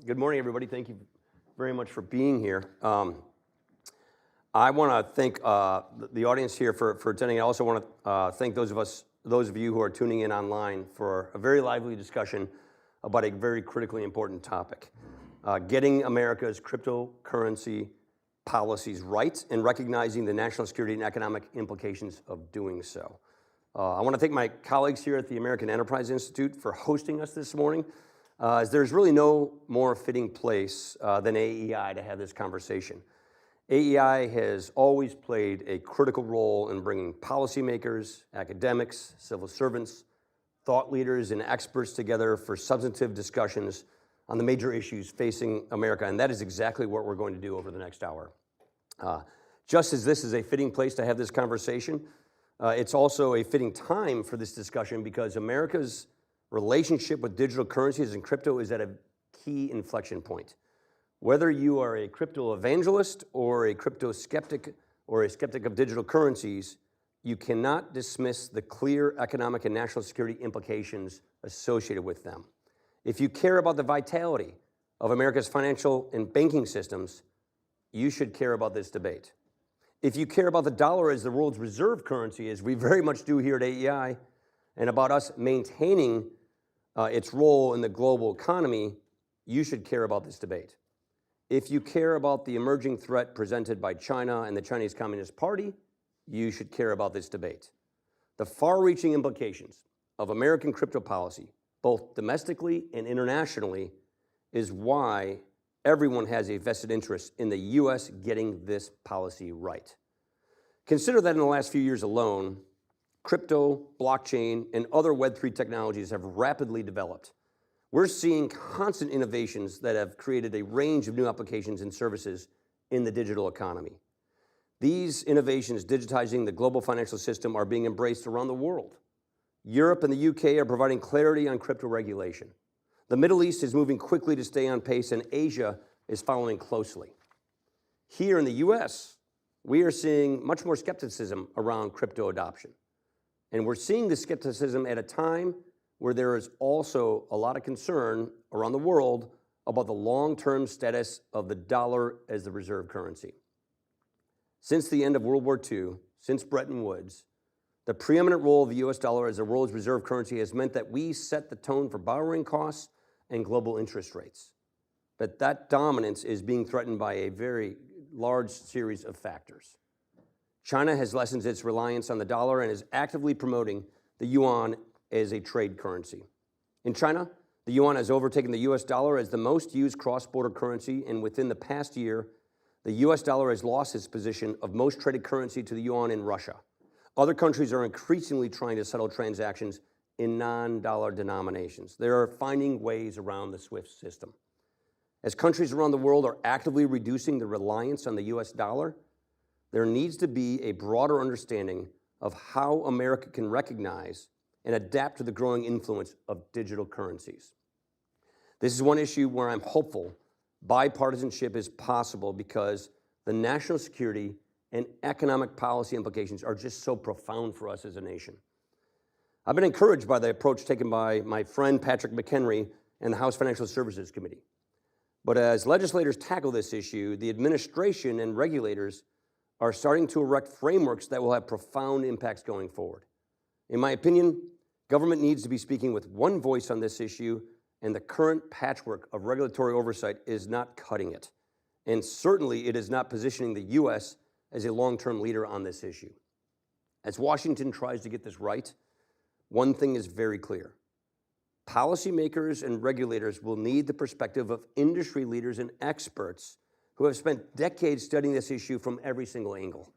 Good morning, everybody. Thank you very much for being here. I want to thank the audience here for attending. I also want to thank those of you who are tuning in online for a very lively discussion about a very critically important topic, getting America's cryptocurrency policies right and recognizing the national security and economic implications of doing so. I want to thank my colleagues here at the American Enterprise Institute for hosting us this morning, as there's really no more fitting place than AEI to have this conversation. AEI has always played a critical role in bringing policymakers, academics, civil servants, thought leaders, and experts together for substantive discussions on the major issues facing America, and that is exactly what we're going to do over the next hour. Just as this is a fitting place to have this conversation, it's also a fitting time for this discussion because America's relationship with digital currencies and crypto is at a key inflection point. Whether you are a crypto evangelist or a crypto skeptic or a skeptic of digital currencies, you cannot dismiss the clear economic and national security implications associated with them. If you care about the vitality of America's financial and banking systems, you should care about this debate. If you care about the dollar as the world's reserve currency, as we very much do here at AEI, and about us maintaining its role in the global economy, you should care about this debate. If you care about the emerging threat presented by China and the Chinese Communist Party, you should care about this debate. The far-reaching implications of American crypto policy, both domestically and internationally, is why everyone has a vested interest in the U.S. getting this policy right. Consider that in the last few years alone, crypto, blockchain, and other Web3 technologies have rapidly developed. We're seeing constant innovations that have created a range of new applications and services in the digital economy. These innovations digitizing the global financial system are being embraced around the world. Europe and the UK are providing clarity on crypto regulation. The Middle East is moving quickly to stay on pace, and Asia is following closely. Here in the US, we are seeing much more skepticism around crypto adoption. And we're seeing this skepticism at a time where there is also a lot of concern around the world about the long-term status of the dollar as the reserve currency. Since the end of World War II, since Bretton Woods, the preeminent role of the US dollar as the world's reserve currency has meant that we set the tone for borrowing costs and global interest rates. But that dominance is being threatened by a very large series of factors. China has lessened its reliance on the dollar and is actively promoting the yuan as a trade currency. In China, the yuan has overtaken the US dollar as the most used cross-border currency, and within the past year, the US dollar has lost its position of most traded currency to the yuan in Russia. Other countries are increasingly trying to settle transactions in non-dollar denominations. They are finding ways around the SWIFT system. As countries around the world are actively reducing their reliance on the US dollar, there needs to be a broader understanding of how America can recognize and adapt to the growing influence of digital currencies. This is one issue where I'm hopeful bipartisanship is possible because the national security and economic policy implications are just so profound for us as a nation. I've been encouraged by the approach taken by my friend Patrick McHenry and the House Financial Services Committee. But as legislators tackle this issue, the administration and regulators are starting to erect frameworks that will have profound impacts going forward. In my opinion, government needs to be speaking with one voice on this issue, and the current patchwork of regulatory oversight is not cutting it. And certainly it is not positioning the U.S. as a long-term leader on this issue. As Washington tries to get this right, one thing is very clear. Policymakers and regulators will need the perspective of industry leaders and experts who have spent decades studying this issue from every single angle.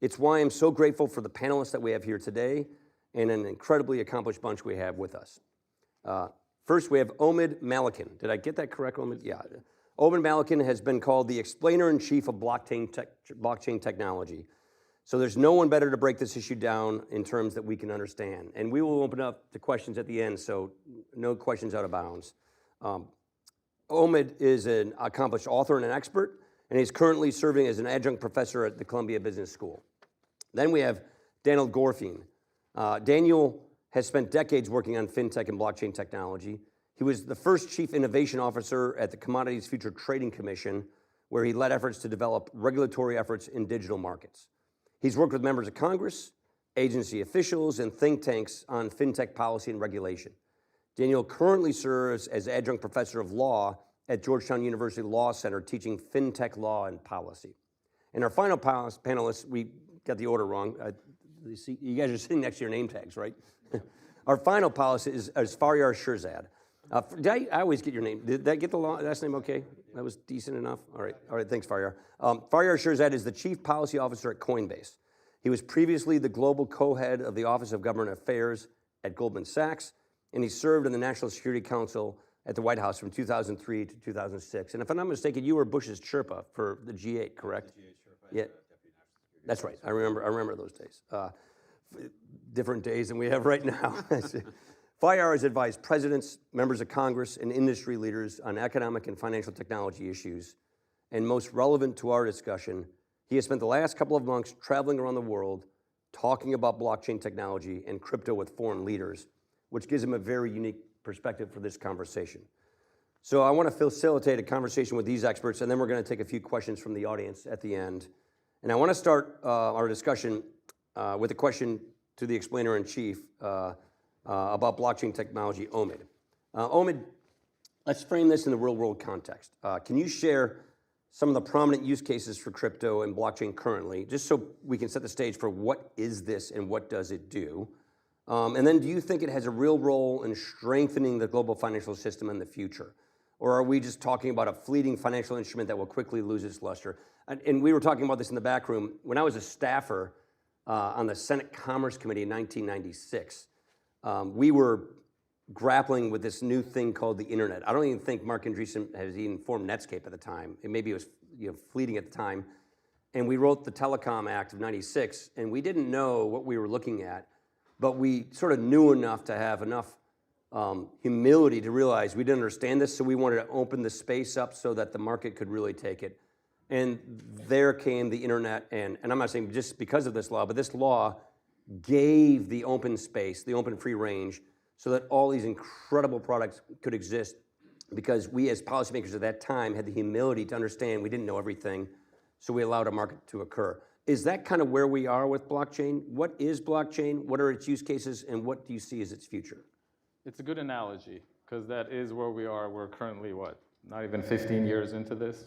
It's why I'm so grateful for the panelists that we have here today and an incredibly accomplished bunch we have with us. First, we have Omid Malikan. Did I get that correct, Omid? Yeah. Omid Malikan has been called the explainer-in-chief of blockchain technology. So there's no one better to break this issue down in terms that we can understand. And we will open up to questions at the end, so no questions out of bounds. Omid is an accomplished author and an expert, and he's currently serving as an adjunct professor at the Columbia Business School. Then we have Daniel Gorfein. Daniel has spent decades working on fintech and blockchain technology. He was the first Chief Innovation Officer at the Commodities Future Trading Commission, where he led efforts to develop regulatory efforts in digital markets. He's worked with members of Congress, agency officials, and think tanks on fintech policy and regulation. Daniel currently serves as adjunct professor of law at Georgetown University Law Center, teaching fintech law and policy. And our final panelist, we got the order wrong. You guys are sitting next to your name tags, right? Our final panelist is Faryar Shirzad. I always get your name. Did I get the last name okay? That was decent enough? All right, thanks, Faryar. Faryar Shirzad is the Chief Policy Officer at Coinbase. He was previously the global co-head of the Office of Government Affairs at Goldman Sachs, and he served in the National Security Council at the White House from 2003 to 2006. And if I'm not mistaken, you were Bush's Sherpa for the G8, correct? The G8 Sherpa. Yeah, that's right. I remember those days. Different days than we have right now. Faryar has advised presidents, members of Congress, and industry leaders on economic and financial technology issues. And most relevant to our discussion, he has spent the last couple of months traveling around the world talking about blockchain technology and crypto with foreign leaders, which gives him a very unique perspective for this conversation. So I want to facilitate a conversation with these experts, and then we're going to take a few questions from the audience at the end. And I want to start our discussion with a question to the explainer-in-chief about blockchain technology, Omid. Omid, let's frame this in the real-world context. Can you share some of the prominent use cases for crypto and blockchain currently, just so we can set the stage for what is this and what does it do? And then do you think it has a real role in strengthening the global financial system in the future? Or are we just talking about a fleeting financial instrument that will quickly lose its luster? And we were talking about this in the back room. When I was a staffer on the Senate Commerce Committee in 1996, we were grappling with this new thing called the internet. I don't even think Mark Andreessen has even formed Netscape at the time. And maybe it was fleeting at the time. And we wrote the Telecom Act of 96, and we didn't know what we were looking at, but we sort of knew enough to have enough humility to realize we didn't understand this, so we wanted to open the space up so that the market could really take it. And there came the internet, and I'm not saying just because of this law, but this law gave the open space, the open free range, so that all these incredible products could exist, because we as policymakers at that time had the humility to understand we didn't know everything, so we allowed a market to occur. Is that kind of where we are with blockchain? What is blockchain? What are its use cases? And what do you see as its future? It's a good analogy, because that is where we are. We're currently, what, not even 15 years into this?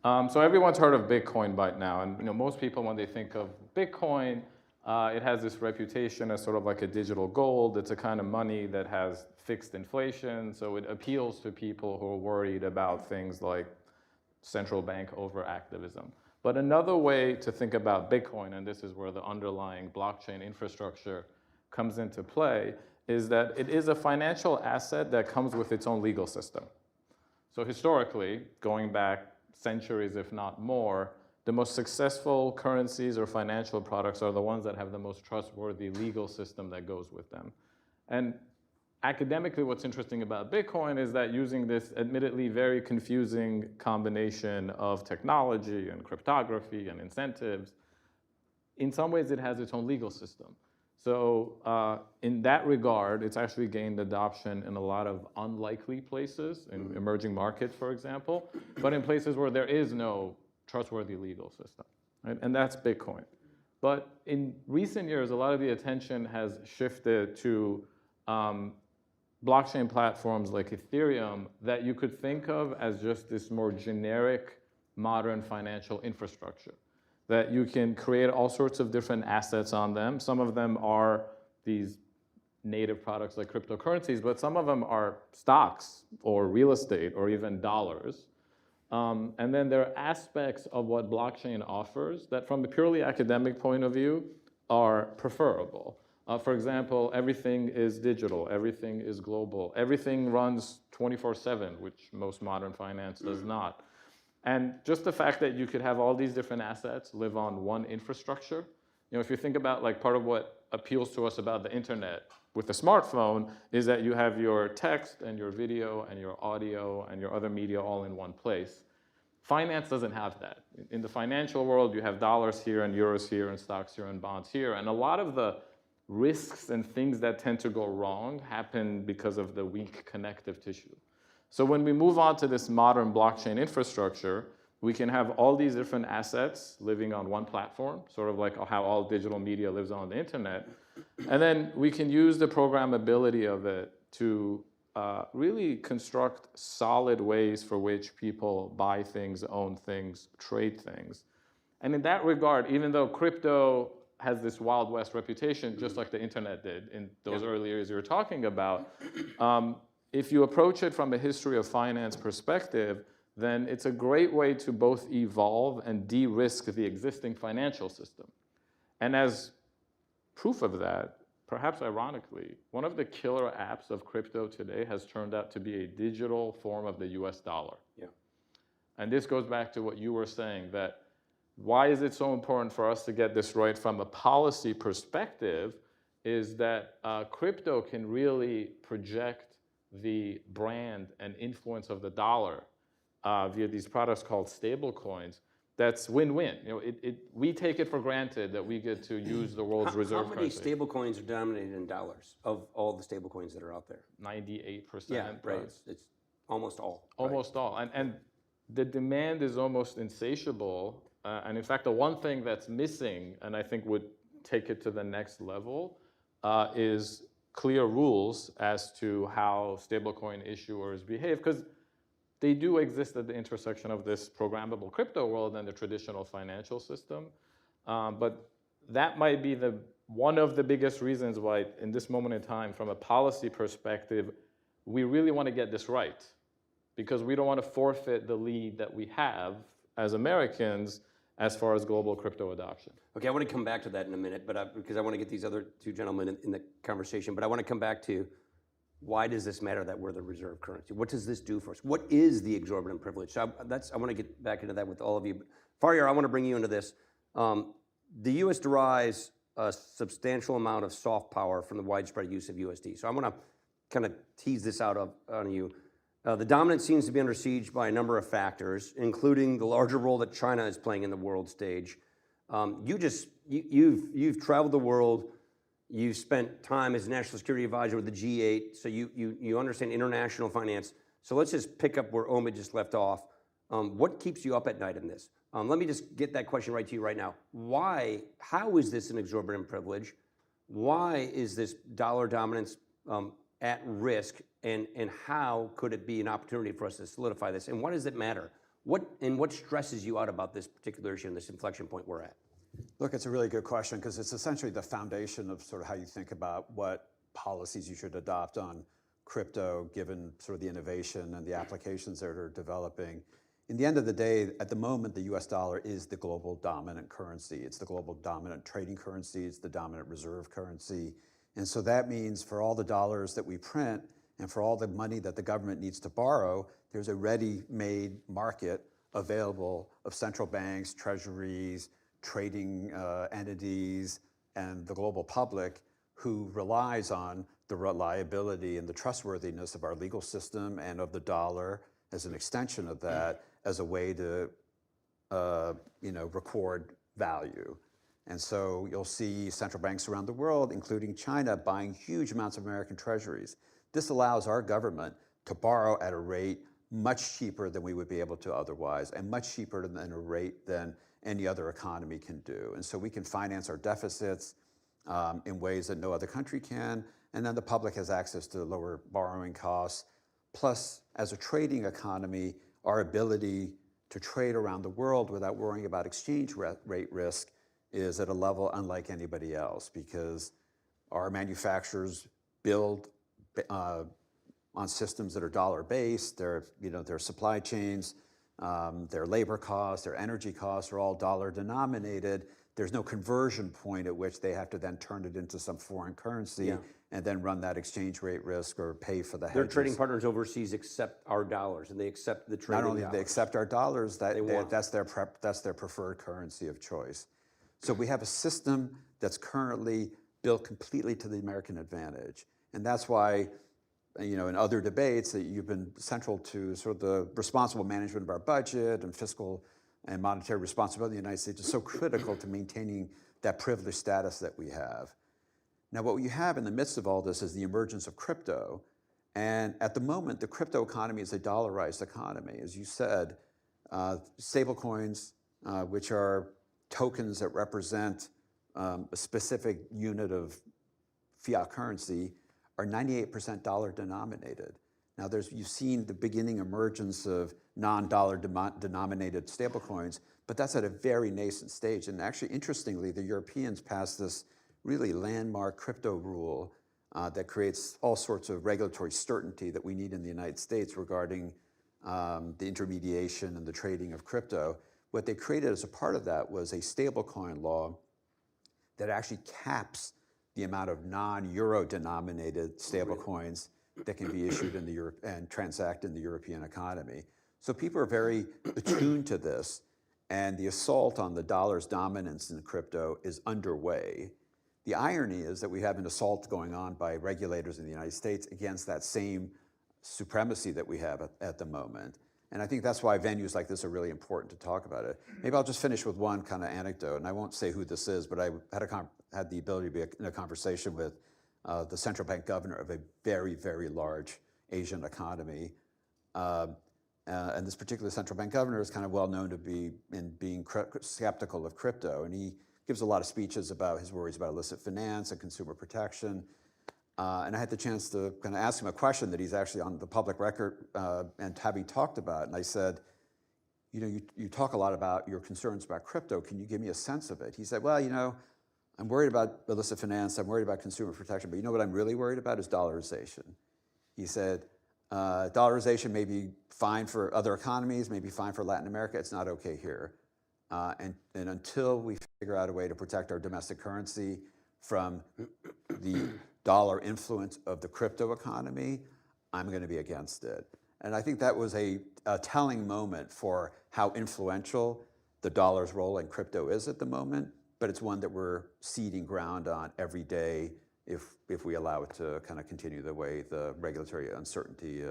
So everyone's heard of Bitcoin by now. And most people, when they think of Bitcoin, it has this reputation as sort of like a digital gold. It's a kind of money that has fixed inflation. So it appeals to people who are worried about things like central bank overactivism. But another way to think about Bitcoin, and this is where the underlying blockchain infrastructure comes into play, is that it is a financial asset that comes with its own legal system. So historically, going back centuries, if not more, the most successful currencies or financial products are the ones that have the most trustworthy legal system that goes with them. And academically, what's interesting about Bitcoin is that using this admittedly very confusing combination of technology and cryptography and incentives, in some ways it has its own legal system. So in that regard, it's actually gained adoption in a lot of unlikely places, in emerging markets, for example, but in places where there is no trustworthy legal system, right? And that's Bitcoin. But in recent years, a lot of the attention has shifted to blockchain platforms like Ethereum that you could think of as just this more generic modern financial infrastructure, that you can create all sorts of different assets on them. Some of them are these native products like cryptocurrencies, but some of them are stocks or real estate or even dollars. And then there are aspects of what blockchain offers that from a purely academic point of view are preferable. For example, everything is digital, everything is global, everything runs 24/7, which most modern finance does not. And just the fact that you could have all these different assets live on one infrastructure, if you think about like part of what appeals to us about the internet with the smartphone is that you have your text and your video and your audio and your other media all in one place. Finance doesn't have that. In the financial world, you have dollars here and euros here and stocks here and bonds here. And a lot of the risks and things that tend to go wrong happen because of the weak connective tissue. So when we move on to this modern blockchain infrastructure, we can have all these different assets living on one platform, sort of like how all digital media lives on the internet. And then we can use the programmability of it to really construct solid ways for which people buy things, own things, trade things. And in that regard, even though crypto has this Wild West reputation, just like the internet did in those early years you were talking about, if you approach it from a history of finance perspective, then it's a great way to both evolve and de-risk the existing financial system. And as proof of that, perhaps ironically, one of the killer apps of crypto today has turned out to be a digital form of the US dollar. Yeah. And this goes back to what you were saying, that why is it so important for us to get this right from a policy perspective is that crypto can really project the brand and influence of the dollar via these products called stable coins. That's win-win. You know, we take it for granted that we get to use the world's reserve How many currency. stable coins are denominated in dollars of all the stable coins that are out there? 98%. Yeah, right. It's almost all. Almost all. And the demand is almost insatiable. And in fact, the one thing that's missing, and I think would take it to the next level, is clear rules as to how stablecoin issuers behave. Because they do exist at the intersection of this programmable crypto world and the traditional financial system. But that might be one of the biggest reasons why, in this moment in time, from a policy perspective, we really want to get this right. Because we don't want to forfeit the lead that we have as Americans as far as global crypto adoption. Okay, I want to come back to that in a minute, but because I want to get these other two gentlemen in the conversation. But I want to come back to, why does this matter that we're the reserve currency? What does this do for us? What is the exorbitant privilege? So I want to get back into that with all of you. But Faryar, I want to bring you into this. The U.S. derives a substantial amount of soft power from the widespread use of USD. So I want to kind of tease this out on you. The dominance seems to be under siege by a number of factors, including the larger role that China is playing in the world stage. You've traveled the world. You've spent time as National Security Advisor with the G8, so you understand international finance. So let's just pick up where Omid just left off. What keeps you up at night in this? Let me just get that question right to you right now. How is this an exorbitant privilege? Why is this dollar dominance at risk, and how could it be an opportunity for us to solidify this? And why does it matter? What stresses you out about this particular issue and this inflection point we're at? Look, it's a really good question because it's essentially the foundation of sort of how you think about what policies you should adopt on crypto, given sort of the innovation and the applications that are developing. In the end of the day, at the moment, the US dollar is the global dominant currency. It's the global dominant trading currency. It's the dominant reserve currency. And so that means for all the dollars that we print and for all the money that the government needs to borrow, there's a ready-made market available of central banks, treasuries, trading entities, and the global public who relies on the reliability and the trustworthiness of our legal system and of the dollar as an extension of that as a way to record value. And so you'll see central banks around the world, including China, buying huge amounts of American treasuries. This allows our government to borrow at a rate much cheaper than we would be able to otherwise, and much cheaper than a rate than any other economy can do. And so we can finance our deficits in ways that no other country can, and then the public has access to lower borrowing costs. Plus, as a trading economy, our ability to trade around the world without worrying about exchange rate risk is at a level unlike anybody else, because our manufacturers build on systems that are dollar-based. Their supply chains, their labor costs, their energy costs are all dollar-denominated. There's no conversion point at which they have to then turn it into some foreign currency and then run that exchange rate risk or pay for the hedges. Their trading partners overseas accept our dollars, and they accept the trading Not only dollars. do they accept our dollars, that's their preferred currency of choice. So we have a system that's currently built completely to the American advantage. And that's why, in other debates that you've been central to, sort of the responsible management of our budget and fiscal and monetary responsibility in the United States is so critical to maintaining that privileged status that we have. Now, what you have in the midst of all this is the emergence of crypto. And at the moment, the crypto economy is a dollarized economy. As you said, stablecoins, which are tokens that represent a specific unit of fiat currency, are 98% dollar denominated. Now, you've seen the beginning emergence of non-dollar denominated stablecoins, but that's at a very nascent stage. And actually, interestingly, the Europeans passed this really landmark crypto rule that creates all sorts of regulatory certainty that we need in the United States regarding the intermediation and the trading of crypto. What they created as a part of that was a stablecoin law that actually caps the amount of non-euro denominated stablecoins that can be issued in the Europe and transact in the European economy. So people are very attuned to this, and the assault on the dollar's dominance in crypto is underway. The irony is that we have an assault going on by regulators in the United States against that same supremacy that we have at the moment. And I think that's why venues like this are really important to talk about it. Maybe I'll just finish with one kind of anecdote, and I won't say who this is, but I had the ability to be in a conversation with the central bank governor of a very, very large Asian economy. And this particular central bank governor is kind of well known to be in being skeptical of crypto, and he gives a lot of speeches about his worries about illicit finance and consumer protection. And I had the chance to kind of ask him a question that he's actually on the public record and having talked about. And I said, you talk a lot about your concerns about crypto. Can you give me a sense of it? He said, well, I'm worried about illicit finance. I'm worried about consumer protection. But you know what I'm really worried about is dollarization. He said, dollarization may be fine for other economies, may be fine for Latin America. It's not okay here. And until we figure out a way to protect our domestic currency from the dollar influence of the crypto economy, I'm going to be against it. And I think that was a telling moment for how influential the dollar's role in crypto is at the moment, but it's one that we're ceding ground on every day if we allow it to kind of continue the way the regulatory uncertainty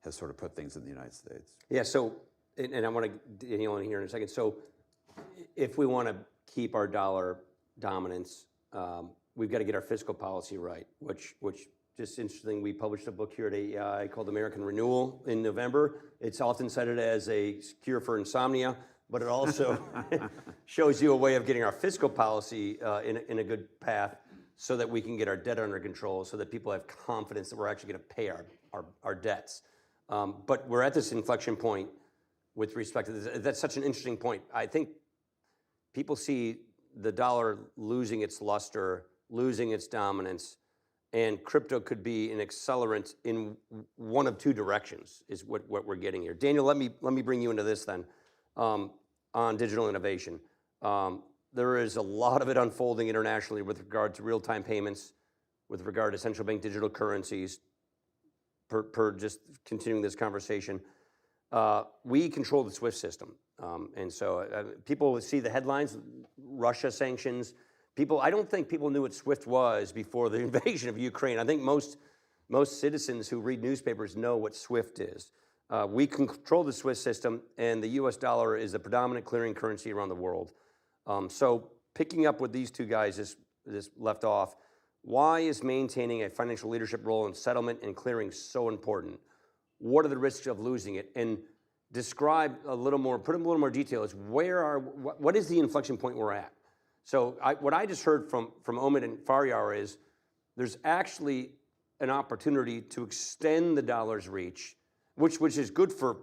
has sort of put things in the United States. Yeah, so, and I want to get Daniel in here in a second. So if we want to keep our dollar dominance, we've got to get our fiscal policy right, which just interesting. We published a book here at AEI called American Renewal in November. It's often cited as a cure for insomnia, but it also shows you a way of getting our fiscal policy in a good path so that we can get our debt under control, so that people have confidence that we're actually going to pay our debts. But we're at this inflection point with respect to this. That's such an interesting point. I think people see the dollar losing its luster, losing its dominance, and crypto could be an accelerant in one of two directions, is what we're getting here. Daniel, let me bring you into this then, on digital innovation. There is a lot of it unfolding internationally with regard to real-time payments, with regard to central bank digital currencies, per just continuing this conversation. We control the SWIFT system. And so people see the headlines, Russia sanctions. I don't think people knew what SWIFT was before the invasion of Ukraine. I think most citizens who read newspapers know what SWIFT is. We control the SWIFT system, and the US dollar is the predominant clearing currency around the world. So picking up with these two guys this left off, why is maintaining a financial leadership role in settlement and clearing so important? What are the risks of losing it? And describe a little more, put in a little more detail, is what is the inflection point we're at? So what I just heard from Omid and Faryar is there's actually an opportunity to extend the dollar's reach, which is good for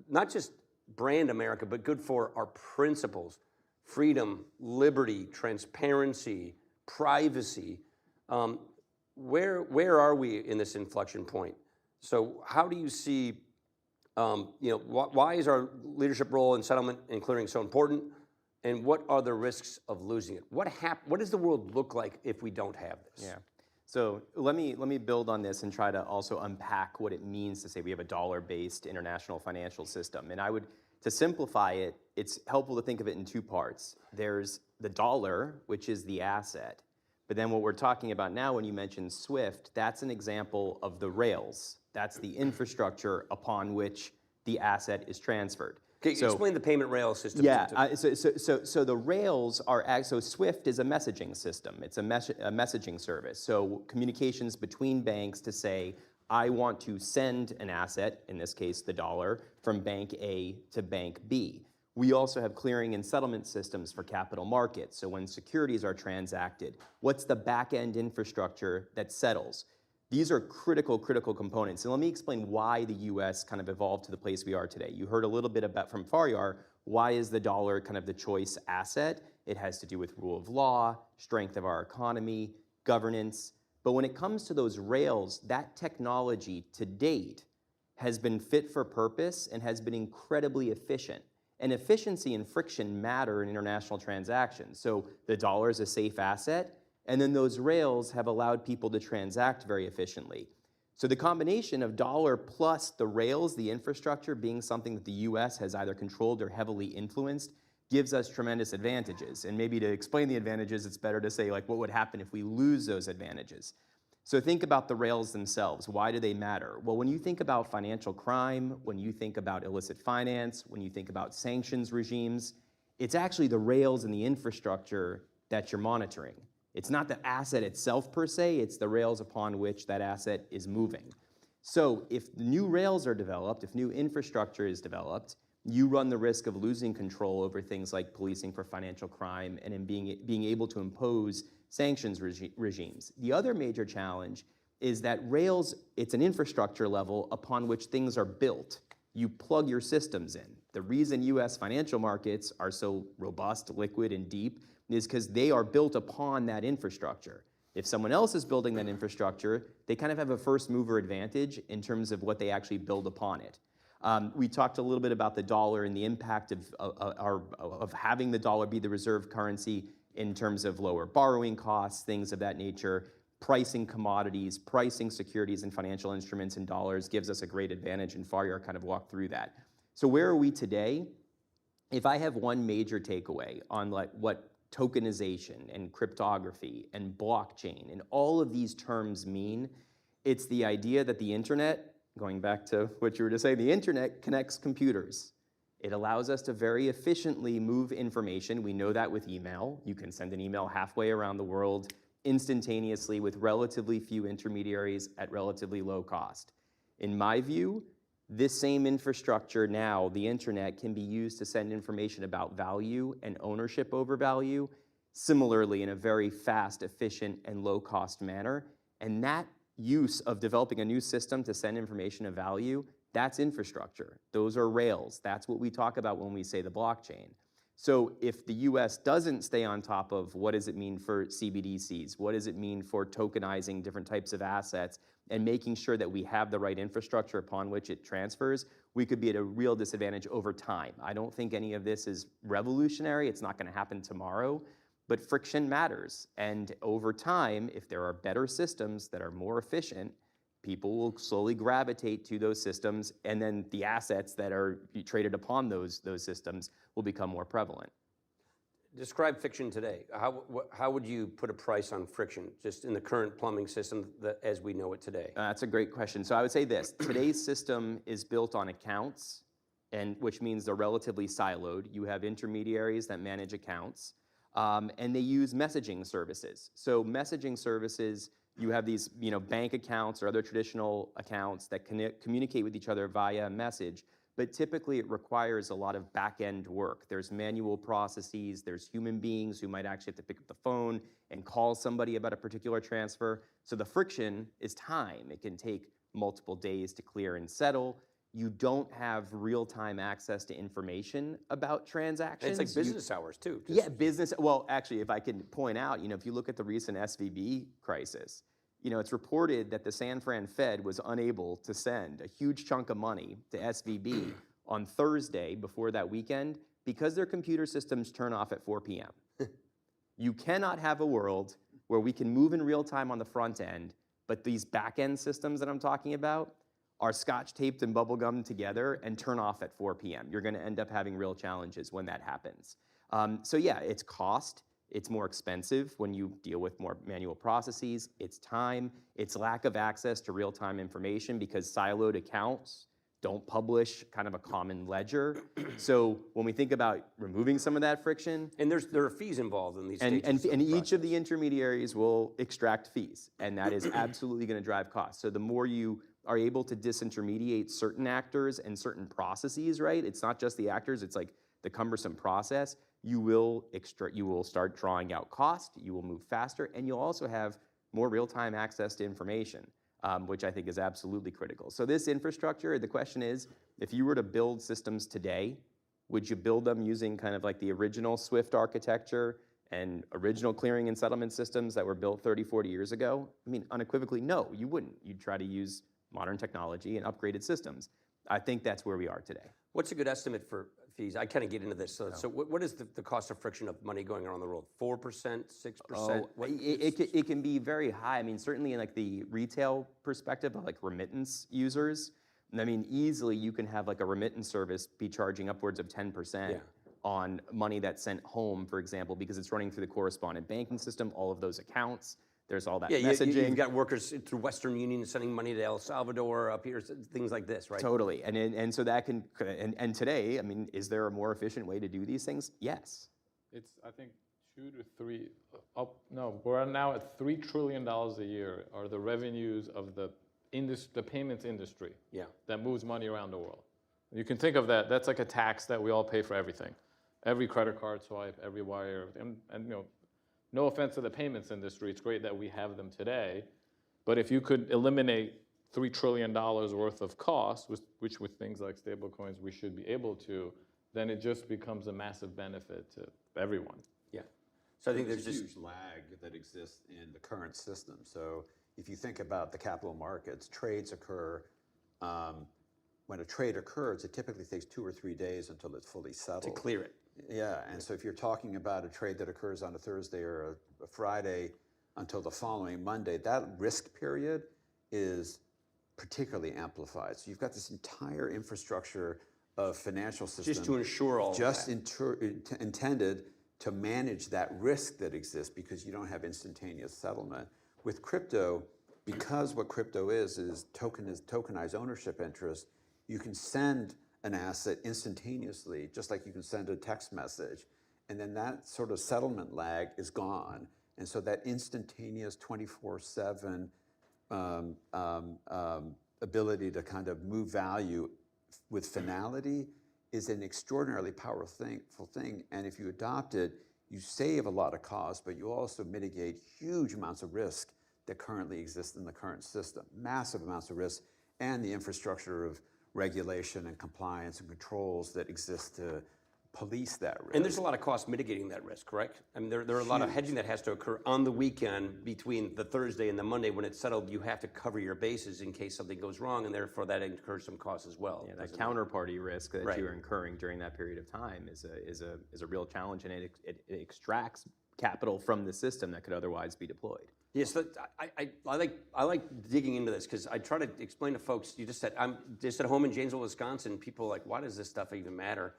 not just brand America, but good for our principles: freedom, liberty, transparency, privacy. Where are we in this inflection point? So how do you see, why is our leadership role in settlement and clearing so important? And what are the risks of losing it? What does the world look like if we don't have this? Yeah. So let me build on this and try to also unpack what it means to say we have a dollar-based international financial system. And to simplify it, it's helpful to think of it in two parts. There's the dollar, which is the asset. But then what we're talking about now, when you mention SWIFT, that's an example of the rails. That's the infrastructure upon which the asset is transferred. Okay, explain the payment rail system. Yeah, so the rails are, so SWIFT is a messaging system. It's a messaging service. So communications between banks to say, I want to send an asset, in this case the dollar, from bank A to bank B. We also have clearing and settlement systems for capital markets. So when securities are transacted, what's the back-end infrastructure that settles? These are critical components. And let me explain why the US kind of evolved to the place we are today. You heard a little bit about from Faryar, why is the dollar kind of the choice asset? It has to do with rule of law, strength of our economy, governance. But when it comes to those rails, that technology to date has been fit for purpose and has been incredibly efficient. And efficiency and friction matter in international transactions. So the dollar is a safe asset, and then those rails have allowed people to transact very efficiently. So the combination of dollar plus the rails, the infrastructure being something that the US has either controlled or heavily influenced, gives us tremendous advantages. And maybe to explain the advantages, it's better to say, like, what would happen if we lose those advantages? So think about the rails themselves. Why do they matter? Well, when you think about financial crime, when you think about illicit finance, when you think about sanctions regimes, it's actually the rails and the infrastructure that you're monitoring. It's not the asset itself per se, it's the rails upon which that asset is moving. So if new rails are developed, if new infrastructure is developed, you run the risk of losing control over things like policing for financial crime and in being able to impose sanctions regimes. The other major challenge is that rails, it's an infrastructure level upon which things are built. You plug your systems in. The reason US financial markets are so robust, liquid, and deep is because they are built upon that infrastructure. If someone else is building that infrastructure, they kind of have a first mover advantage in terms of what they actually build upon it. We talked a little bit about the dollar and the impact of having the dollar be the reserve currency in terms of lower borrowing costs, things of that nature. Pricing commodities, pricing securities and financial instruments in dollars gives us a great advantage, and Faryar kind of walked through that. So where are we today? If I have one major takeaway on like what tokenization and cryptography and blockchain and all of these terms mean, it's the idea that the internet, going back to what you were to say, the internet connects computers. It allows us to very efficiently move information. We know that with email. You can send an email halfway around the world instantaneously with relatively few intermediaries at relatively low cost. In my view, this same infrastructure now, the internet, can be used to send information about value and ownership over value, similarly in a very fast, efficient, and low-cost manner. And that use of developing a new system to send information of value, that's infrastructure. Those are rails. That's what we talk about when we say the blockchain. So if the US doesn't stay on top of what does it mean for CBDCs, what does it mean for tokenizing different types of assets, and making sure that we have the right infrastructure upon which it transfers, we could be at a real disadvantage over time. I don't think any of this is revolutionary. It's not going to happen tomorrow, but friction matters. And over time, if there are better systems that are more efficient, people will slowly gravitate to those systems, and then the assets that are traded upon those systems will become more prevalent. Describe friction today. How would you put a price on friction, just in the current plumbing system as we know it today? That's a great question. So I would say this. Today's system is built on accounts, which means they're relatively siloed. You have intermediaries that manage accounts, and they use messaging services. So messaging services, you have these bank accounts or other traditional accounts that communicate with each other via message, but typically it requires a lot of back-end work. There's manual processes, there's human beings who might actually have to pick up the phone and call somebody about a particular transfer. So the friction is time. It can take multiple days to clear and settle. You don't have real-time access to information about transactions. And it's like business hours too. Yeah, business. Well, actually, if I can point out, if you look at the recent SVB crisis, it's reported that the San Fran Fed was unable to send a huge chunk of money to SVB on Thursday before that weekend because their computer systems turn off at 4 p.m. You cannot have a world where we can move in real time on the front end, but these back-end systems that I'm talking about are scotch taped and bubble gummed together and turn off at 4 p.m. You're going to end up having real challenges when that happens. So yeah, it's cost. It's more expensive when you deal with more manual processes. It's time. It's lack of access to real-time information because siloed accounts don't publish kind of a common ledger. So when we think about removing some of that friction, And there are fees involved in these and stages. and each of the intermediaries will extract fees, and that is absolutely going to drive costs. So the more you are able to disintermediate certain actors and certain processes, right? It's not just the actors, it's like the cumbersome process. You will start drawing out cost, you will move faster, and you'll also have more real-time access to information, which I think is absolutely critical. So this infrastructure, the question is, if you were to build systems today, would you build them using kind of like the original Swift architecture and original clearing and settlement systems that were built 30, 40 years ago? I mean, unequivocally, no, you wouldn't. You'd try to use modern technology and upgraded systems. I think that's where we are today. What's a good estimate for fees? I kind of get into this. So what is the cost of friction of money going around the world? 4%, 6%? It can be very high. I mean, certainly in like the retail perspective of like remittance users, I mean, easily you can have like a remittance service be charging upwards of 10% on money that's sent home, for example, because it's running through the correspondent banking system, all of those accounts. There's all that messaging. You've got workers through Western Union sending money to El Salvador up here, things like this, right? Totally, and so that can, and today, I mean, is there a more efficient way to do these things? Yes. It's, I think, 2 to 3, no, we're now at $3 trillion a year are the revenues of the payments industry that moves money around the world. You can think of that's like a tax that we all pay for everything. Every credit card swipe, every wire, and you know, no offense to the payments industry, it's great that we have them today, but if you could eliminate $3 trillion worth of costs, which with things like stablecoins we should be able to, then it just becomes a massive benefit to everyone. Yeah. So I think there's a just huge lag that exists in the current system. So if you think about the capital markets, trades occur. When a trade occurs, it typically takes 2 or 3 days until it's fully settled. to clear it. Yeah, and so if you're talking about a trade that occurs on a Thursday or a Friday until the following Monday, that risk period is particularly amplified. So you've got this entire infrastructure of financial systems Just to ensure all just of that. intended to manage that risk that exists because you don't have instantaneous settlement. With crypto, because what crypto is tokenized ownership interest, you can send an asset instantaneously, just like you can send a text message. And then that sort of settlement lag is gone. And so that instantaneous 24/7 ability to kind of move value with finality is an extraordinarily powerful thing. And if you adopt it, you save a lot of costs, but you also mitigate huge amounts of risk that currently exist in the current system, massive amounts of risk, and the infrastructure of regulation and compliance and controls that exist to police that risk. And there's a lot of cost mitigating that risk, correct? I mean, there are a lot of hedging that has to occur on the weekend between the Thursday and the Monday. When it's settled, you have to cover your bases in case something goes wrong, and therefore that incurs some costs as well. Yeah, that counterparty risk that you're incurring during that period of time is a real challenge, and it extracts capital from the system that could otherwise be deployed. Yes, I like digging into this because I try to explain to folks. You just said I'm just at home in Janesville, Wisconsin. People are like, why does this stuff even matter?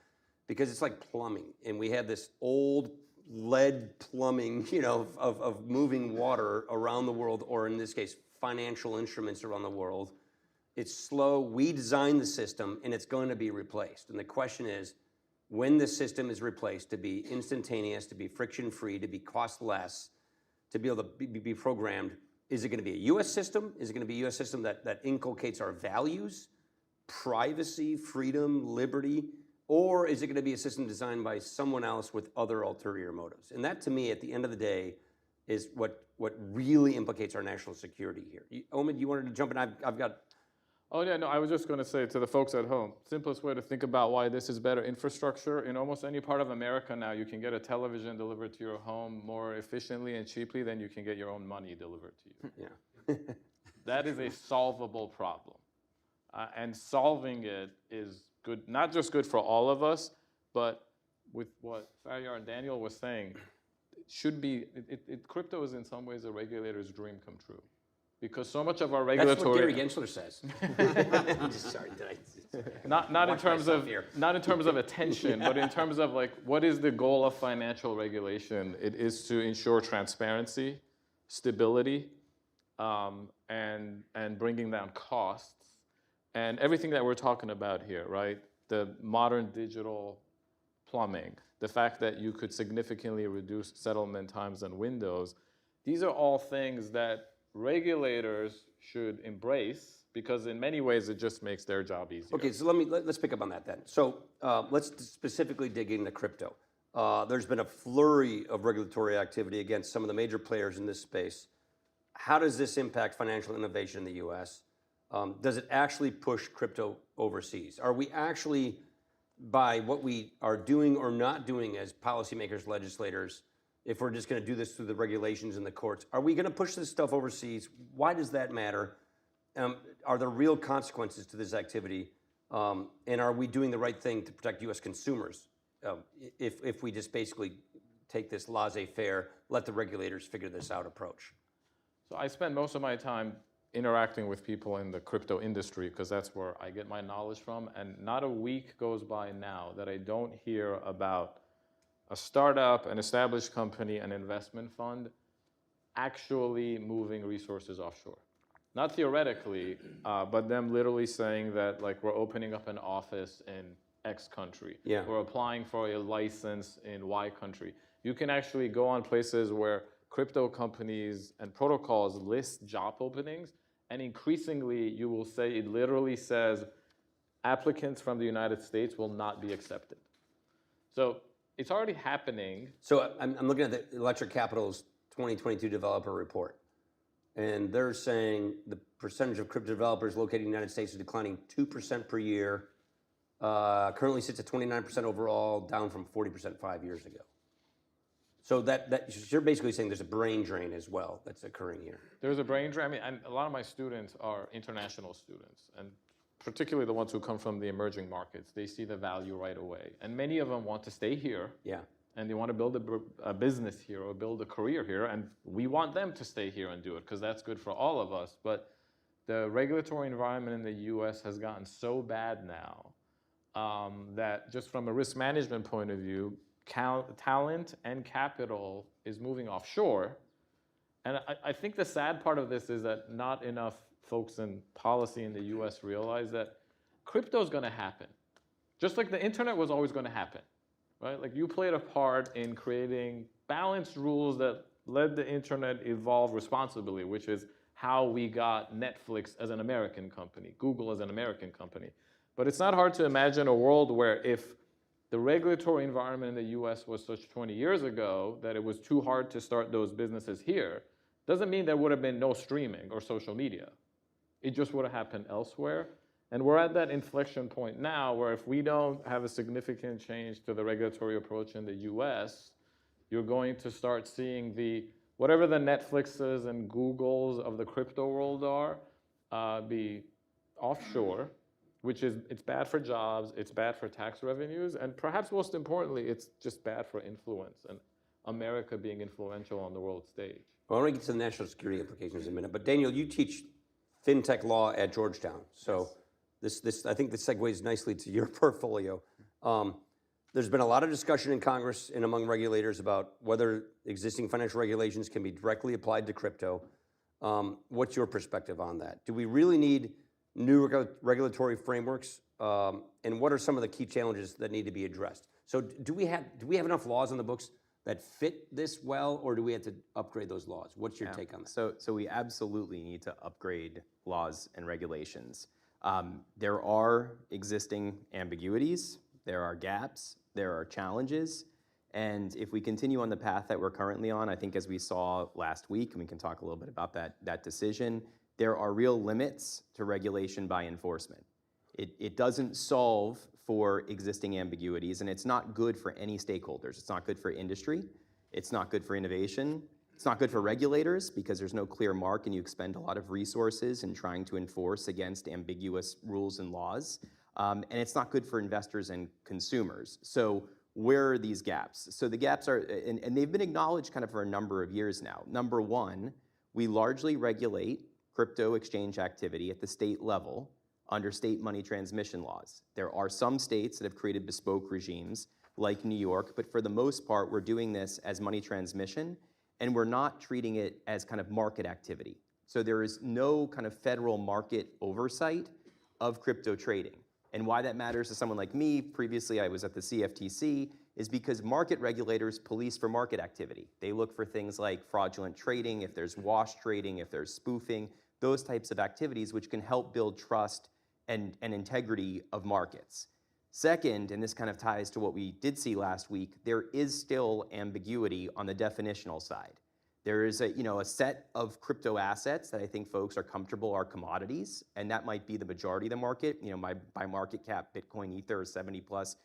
Because it's like plumbing, and we have this old lead plumbing, you know, of moving water around the world, or in this case, financial instruments around the world. It's slow. We designed the system, and it's going to be replaced. And the question is, when the system is replaced, to be instantaneous, to be friction-free, to be cost less, to be able to be programmed, is it going to be a U.S. system? Is it going to be a U.S. system that inculcates our values, privacy, freedom, liberty? Or is it going to be a system designed by someone else with other ulterior motives? And that, to me, at the end of the day, is what really implicates our national security here. Omid, you wanted to jump in? I've got... Oh yeah, no, I was just going to say to the folks at home, simplest way to think about why this is better infrastructure, in almost any part of America now, you can get a television delivered to your home more efficiently and cheaply than you can get your own money delivered to you. Yeah. That is a solvable problem. And solving it is good, not just good for all of us, but with what Faryar and Daniel was saying, crypto is in some ways a regulator's dream come true. Because so much of our regulatory... That's what Gary Gensler says. Sorry, not in terms of attention, but in terms of like, what is the goal of financial regulation? It is to ensure transparency, stability, and bringing down costs. And everything that we're talking about here, right? The modern digital plumbing, the fact that you could significantly reduce settlement times and windows, these are all things that regulators should embrace because in many ways it just makes their job easier. Okay, so let's pick up on that then. So let's specifically dig into crypto. There's been a flurry of regulatory activity against some of the major players in this space. How does this impact financial innovation in the U.S.? Does it actually push crypto overseas? Are we actually, by what we are doing or not doing as policymakers, legislators, if we're just going to do this through the regulations and the courts, are we going to push this stuff overseas? Why does that matter? Are there real consequences to this activity? And are we doing the right thing to protect U.S. consumers if we just basically take this laissez-faire, let the regulators figure this out approach? So I spend most of my time interacting with people in the crypto industry because that's where I get my knowledge from. And not a week goes by now that I don't hear about a startup, an established company, an investment fund actually moving resources offshore. Not theoretically, but them literally saying that like we're opening up an office in X country. Yeah. We're applying for a license in Y country. You can actually go on places where crypto companies and protocols list job openings, and increasingly you will say it literally says applicants from the United States will not be accepted. So it's already happening. So I'm looking at the Electric Capital's 2022 developer report, and they're saying the percentage of crypto developers located in the United States is declining 2% per year. Currently sits at 29% overall, down from 40% 5 years ago. So that you're basically saying there's a brain drain as well that's occurring here. There's a brain drain. I mean, and a lot of my students are international students, and particularly the ones who come from the emerging markets. They see the value right away, and many of them want to stay here. Yeah. And they want to build a business here or build a career here, and we want them to stay here and do it because that's good for all of us. But the regulatory environment in the U.S. has gotten so bad now that just from a risk management point of view, talent and capital is moving offshore. And I think the sad part of this is that not enough folks in policy in the US realize that crypto is going to happen. Just like the internet was always going to happen, right? Like you played a part in creating balanced rules that led the internet evolve responsibly, which is how we got Netflix as an American company, Google as an American company. But it's not hard to imagine a world where if the regulatory environment in the US was such 20 years ago that it was too hard to start those businesses here, doesn't mean there would have been no streaming or social media. It just would have happened elsewhere. And we're at that inflection point now where if we don't have a significant change to the regulatory approach in the US, you're going to start seeing whatever the Netflixes and Googles of the crypto world are, be offshore, which is, it's bad for jobs, it's bad for tax revenues, and perhaps most importantly, it's just bad for influence and America being influential on the world stage. Well, I want to get to the national security implications in a minute, but Daniel, you teach fintech law at Georgetown, so this I think this segues nicely to your portfolio. There's been a lot of discussion in Congress and among regulators about whether existing financial regulations can be directly applied to crypto. What's your perspective on that? Do we really need new regulatory frameworks, and what are some of the key challenges that need to be addressed? So do we have enough laws on the books that fit this well, or do we have to upgrade those laws? What's your take on that? So we absolutely need to upgrade laws and regulations. There are existing ambiguities, there are gaps, there are challenges, and if we continue on the path that we're currently on, I think as we saw last week, and we can talk a little bit about that decision, there are real limits to regulation by enforcement. It doesn't solve for existing ambiguities, and it's not good for any stakeholders. It's not good for industry. It's not good for innovation. It's not good for regulators because there's no clear mark and you expend a lot of resources in trying to enforce against ambiguous rules and laws. And it's not good for investors and consumers. So where are these gaps? So the gaps are, and they've been acknowledged kind of for a number of years now. Number one, we largely regulate crypto exchange activity at the state level under state money transmission laws. There are some states that have created bespoke regimes like New York, but for the most part, we're doing this as money transmission, and we're not treating it as kind of market activity. So there is no kind of federal market oversight of crypto trading. And why that matters to someone like me, previously I was at the CFTC, is because market regulators police for market activity. They look for things like fraudulent trading, if there's wash trading, if there's spoofing, those types of activities which can help build trust and integrity of markets. Second, and this kind of ties to what we did see last week, there is still ambiguity on the definitional side. There is a set of crypto assets that I think folks are comfortable are commodities, and that might be the majority of the market. By market cap, Bitcoin, Ether are 70+%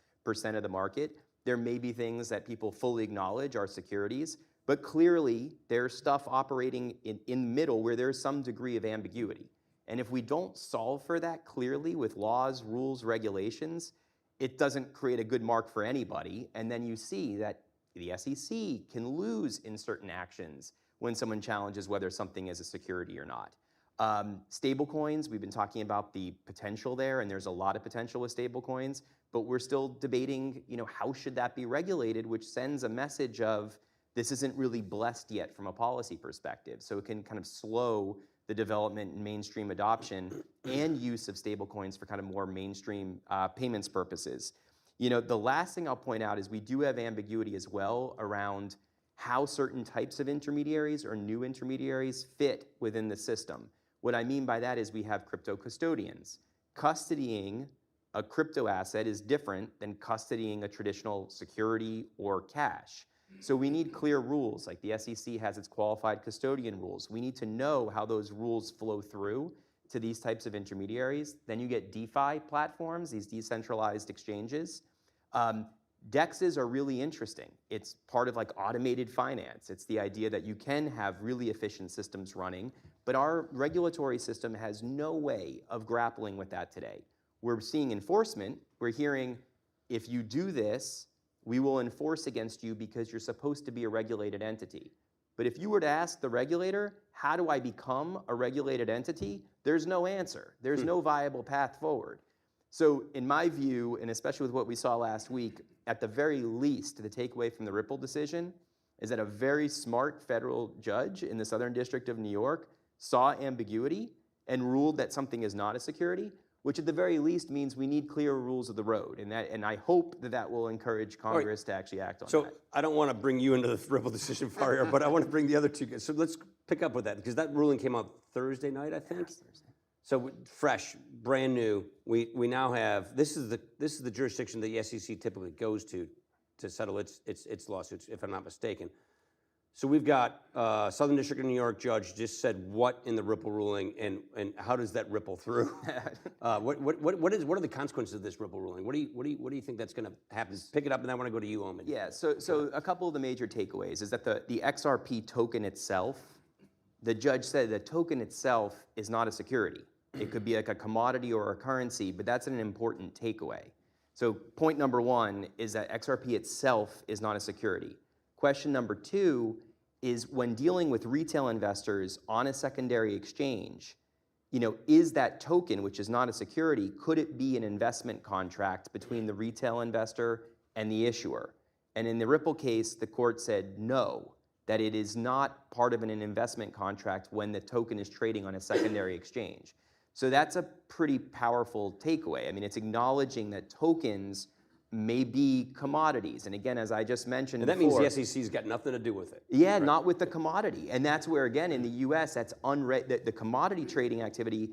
of the market. There may be things that people fully acknowledge are securities, but clearly there's stuff operating in the middle where there's some degree of ambiguity. And if we don't solve for that clearly with laws, rules, regulations, it doesn't create a good mark for anybody. And then you see that the SEC can lose in certain actions when someone challenges whether something is a security or not. Stablecoins, we've been talking about the potential there, and there's a lot of potential with stablecoins, but we're still debating, how should that be regulated, which sends a message of this isn't really blessed yet from a policy perspective. So it can kind of slow the development and mainstream adoption and use of stablecoins for kind of more mainstream payments purposes. The last thing I'll point out is we do have ambiguity as well around how certain types of intermediaries or new intermediaries fit within the system. What I mean by that is we have crypto custodians. Custodying a crypto asset is different than custodying a traditional security or cash. So we need clear rules, like the SEC has its qualified custodian rules. We need to know how those rules flow through to these types of intermediaries. Then you get DeFi platforms, these decentralized exchanges. DEXs are really interesting. It's part of like automated finance. It's the idea that you can have really efficient systems running, but our regulatory system has no way of grappling with that today. We're seeing enforcement. We're hearing, if you do this, we will enforce against you because you're supposed to be a regulated entity. But if you were to ask the regulator, how do I become a regulated entity? There's no answer. There's no viable path forward. So in my view, and especially with what we saw last week, at the very least, the takeaway from the Ripple decision is that a very smart federal judge in the Southern District of New York saw ambiguity and ruled that something is not a security, which at the very least means we need clear rules of the road. And I hope that will encourage Congress to actually act on that. So I don't want to bring you into the Ripple decision, Faria, but I want to bring the other two guys. So let's pick up with that, because that ruling came out Thursday night, I think? Yes, Thursday. So fresh, brand new. We now have, this is the jurisdiction that the SEC typically goes to settle its lawsuits, if I'm not mistaken. So we've got Southern District of New York judge just said what in the Ripple ruling, and how does that ripple through? What are the consequences of this Ripple ruling? What do you think that's going to happen? Pick it up, and then I want to go to you, Omen. Yeah. So a couple of the major takeaways is that the XRP token itself, the judge said the token itself is not a security. It could be like a commodity or a currency, but that's an important takeaway. So point number one is that XRP itself is not a security. Question number two is when dealing with retail investors on a secondary exchange, is that token, which is not a security, could it be an investment contract between the retail investor and the issuer? And in the Ripple case, the court said no, that it is not part of an investment contract when the token is trading on a secondary exchange. So that's a pretty powerful takeaway. I mean, it's acknowledging that tokens may be commodities. And again, as I just mentioned and that before, means the SEC's got nothing to do with it. Yeah, right. Not with the commodity. And that's where, again, in the US, that's the commodity trading activity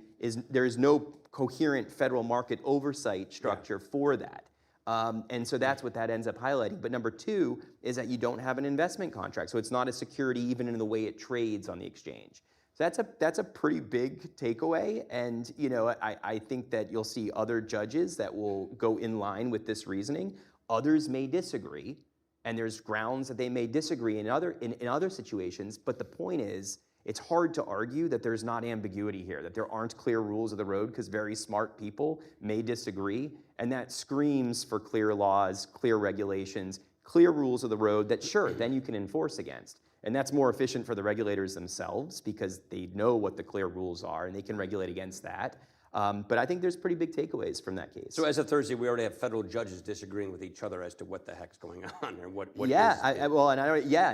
there is no coherent federal market oversight structure for that. And so that's what that ends up highlighting. But number two is that you don't have an investment contract. So it's not a security even in the way it trades on the exchange. So that's a pretty big takeaway, and I think that you'll see other judges that will go in line with this reasoning. Others may disagree, and there's grounds that they may disagree in other situations. But the point is, it's hard to argue that there's not ambiguity here, that there aren't clear rules of the road, because very smart people may disagree, and that screams for clear laws, clear regulations, clear rules of the road that sure, then you can enforce against. And that's more efficient for the regulators themselves because they know what the clear rules are and they can regulate against that. But I think there's pretty big takeaways from that case. So as of Thursday, we already have federal judges disagreeing with each other as to what the heck's going on or what. Yeah,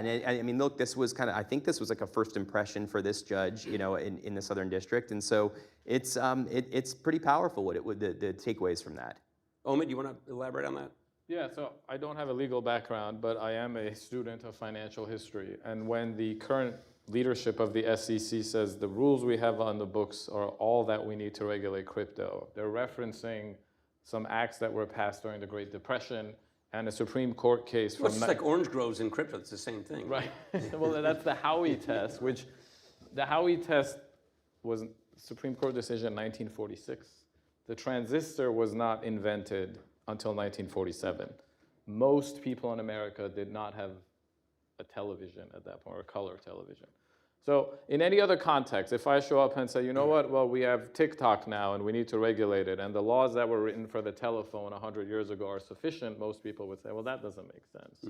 is, I mean, look, this was I think this was like a first impression for this judge, in the Southern District, and so it's pretty powerful the takeaways from that. Omid, you want to elaborate on that? Yeah, so I don't have a legal background, but I am a student of financial history. And when the current leadership of the SEC says the rules we have on the books are all that we need to regulate crypto, they're referencing some acts that were passed during the Great Depression and a Supreme Court case from... Well, it's like orange groves in crypto. It's the same thing. Right. Well, that's the Howey test, which the Howey test was a Supreme Court decision in 1946. The transistor was not invented until 1947. Most people in America did not have a television at that point, or a color television. So in any other context, if I show up and say, you know what, well, we have TikTok now and we need to regulate it, and the laws that were written for the telephone 100 years ago are sufficient, most people would say, well, that doesn't make sense.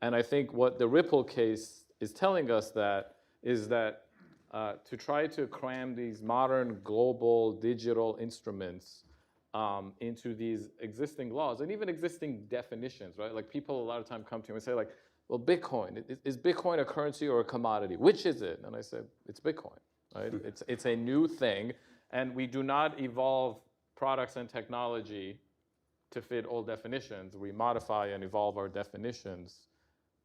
And I think what the Ripple case is telling us is that to try to cram these modern global digital instruments into these existing laws and even existing definitions, right? Like people a lot of time come to me and say like, well, Bitcoin, is Bitcoin a currency or a commodity? Which is it? And I said, it's Bitcoin, right? It's a new thing, and we do not evolve products and technology to fit old definitions. We modify and evolve our definitions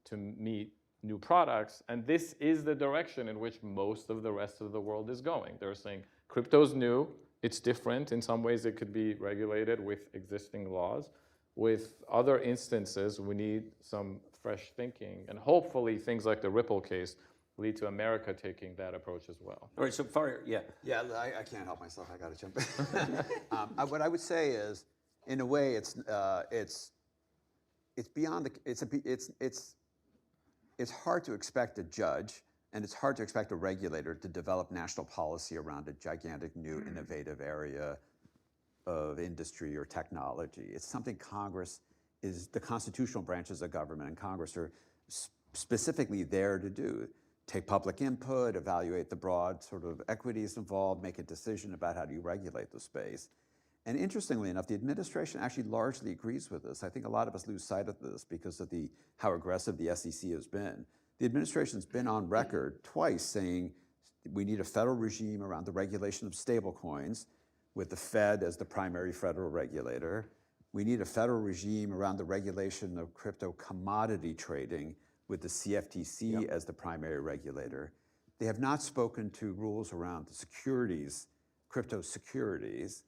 to meet new products, and this is the direction in which most of the rest of the world is going. They're saying crypto's new, it's different. In some ways, it could be regulated with existing laws. With other instances, we need some fresh thinking, and hopefully things like the Ripple case lead to America taking that approach as well. All right, so Faria, yeah. Yeah, I can't help myself. I got to jump in. What I would say is, in a way, it's beyond the it's hard to expect a judge, and it's hard to expect a regulator to develop national policy around a gigantic new innovative area of industry or technology. It's something Congress is, the constitutional branches of government and Congress are specifically there to do. Take public input, evaluate the broad sort of equities involved, make a decision about how do you regulate the space. And interestingly enough, the administration actually largely agrees with this. I think a lot of us lose sight of this because of how aggressive the SEC has been. The administration's been on record twice saying we need a federal regime around the regulation of stablecoins, with the Fed as the primary federal regulator. We need a federal regime around the regulation of crypto commodity trading, with the CFTC as the primary regulator. They have not spoken to rules around the securities, crypto securities,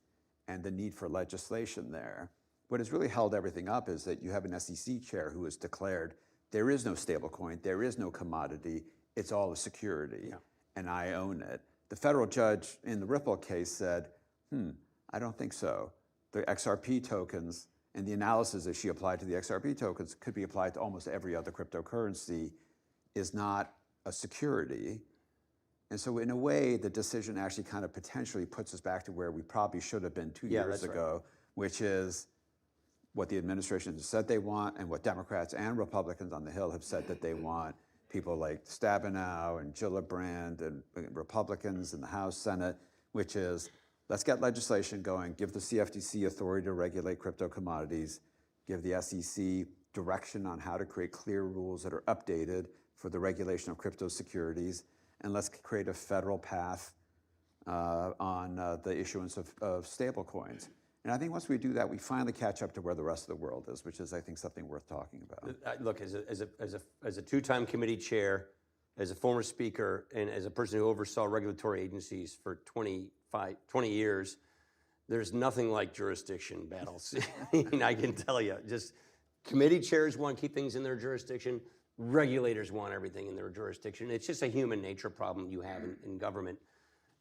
and the need for legislation there. What has really held everything up is that you have an SEC chair who has declared there is no stablecoin, there is no commodity, it's all a security, and I own it. The federal judge in the Ripple case said, I don't think so. The XRP tokens and the analysis that she applied to the XRP tokens could be applied to almost every other cryptocurrency, is not a security. And so in a way, the decision actually kind of potentially puts us back to where we probably should have been 2 years ago, which is what the administration has said they want and what Democrats and Republicans on the Hill have said that they want. People like Stabenow and Gillibrand and Republicans in the House, Senate, which is, let's get legislation going, give the CFTC authority to regulate crypto commodities, give the SEC direction on how to create clear rules that are updated for the regulation of crypto securities, and let's create a federal path on the issuance of stable coins. And I think once we do that, we finally catch up to where the rest of the world is, which is, I think, something worth talking about. Look, as a two-time committee chair, as a former speaker, and as a person who oversaw regulatory agencies for 20 years, there's nothing like jurisdiction battles. I can tell you, just committee chairs want to keep things in their jurisdiction. Regulators want everything in their jurisdiction. It's just a human nature problem you have in government.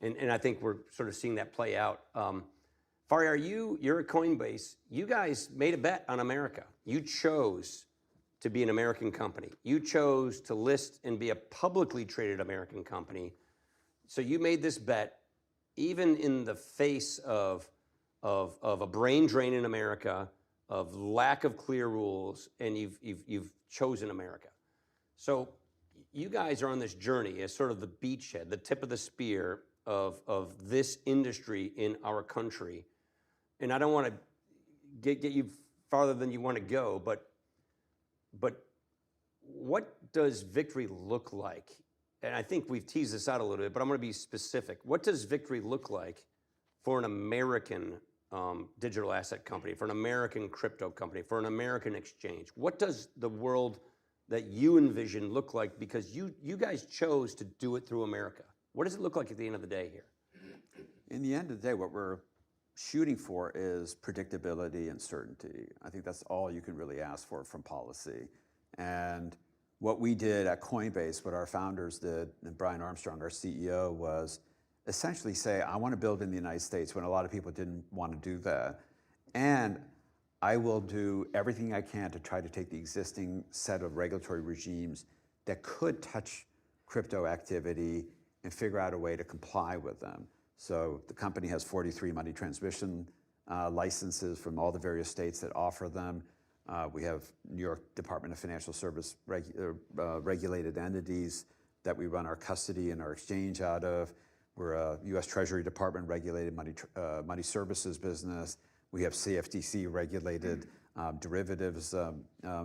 And I think we're sort of seeing that play out. Faria, you're at Coinbase. You guys made a bet on America. You chose to be an American company. You chose to list and be a publicly traded American company. So you made this bet, even in the face of a brain drain in America, of lack of clear rules, and you've chosen America. So you guys are on this journey as sort of the beachhead, the tip of the spear of this industry in our country, and I don't want to get you farther than you want to go, but what does victory look like? And I think we've teased this out a little bit, but I'm going to be specific. What does victory look like for an American digital asset company, for an American crypto company, for an American exchange? What does the world that you envision look like? Because you guys chose to do it through America. What does it look like at the end of the day here? In the end of the day, what we're shooting for is predictability and certainty. I think that's all you can really ask for from policy. And what we did at Coinbase, what our founders did, and Brian Armstrong, our CEO, was essentially say, I want to build in the United States when a lot of people didn't want to do that. And I will do everything I can to try to take the existing set of regulatory regimes that could touch crypto activity and figure out a way to comply with them. So the company has 43 money transmission licenses from all the various states that offer them. We have New York Department of Financial Service regulated entities that we run our custody and our exchange out of. We're a U.S. Treasury Department regulated money services business. We have CFTC regulated derivatives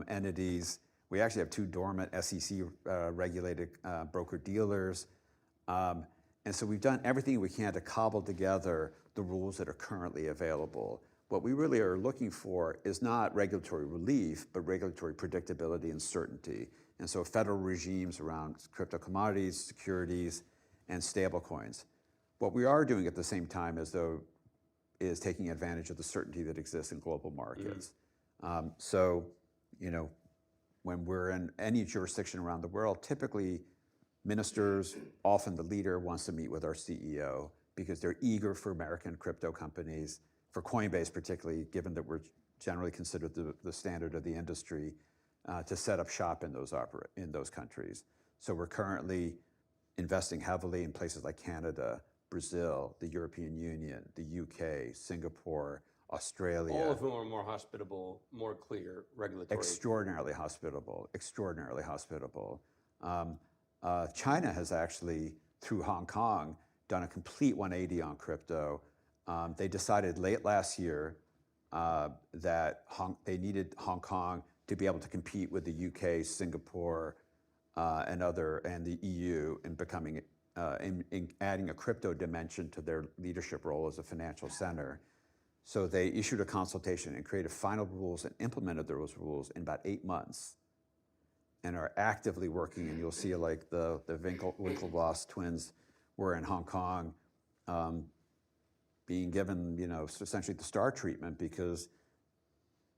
entities. We actually have 2 dormant SEC regulated broker dealers. And so we've done everything we can to cobble together the rules that are currently available. What we really are looking for is not regulatory relief, but regulatory predictability and certainty. And so federal regimes around crypto commodities, securities, and stablecoins. What we are doing at the same time is taking advantage of the certainty that exists in global markets. So, when we're in any jurisdiction around the world, typically ministers, often the leader, wants to meet with our CEO because they're eager for American crypto companies, for Coinbase particularly, given that we're generally considered the standard of the industry, to set up shop in those countries. So we're currently investing heavily in places like Canada, Brazil, the European Union, the UK, Singapore, Australia. All of whom are more hospitable, more clear regulatory. Extraordinarily hospitable, extraordinarily hospitable. China has actually, through Hong Kong, done a complete 180 on crypto. They decided late last year that they needed Hong Kong to be able to compete with the UK, Singapore, and the EU in adding a crypto dimension to their leadership role as a financial center. So they issued a consultation and created final rules and implemented those rules in about 8 months, and are actively working. And you'll see like the Winklevoss twins were in Hong Kong, being given essentially the star treatment because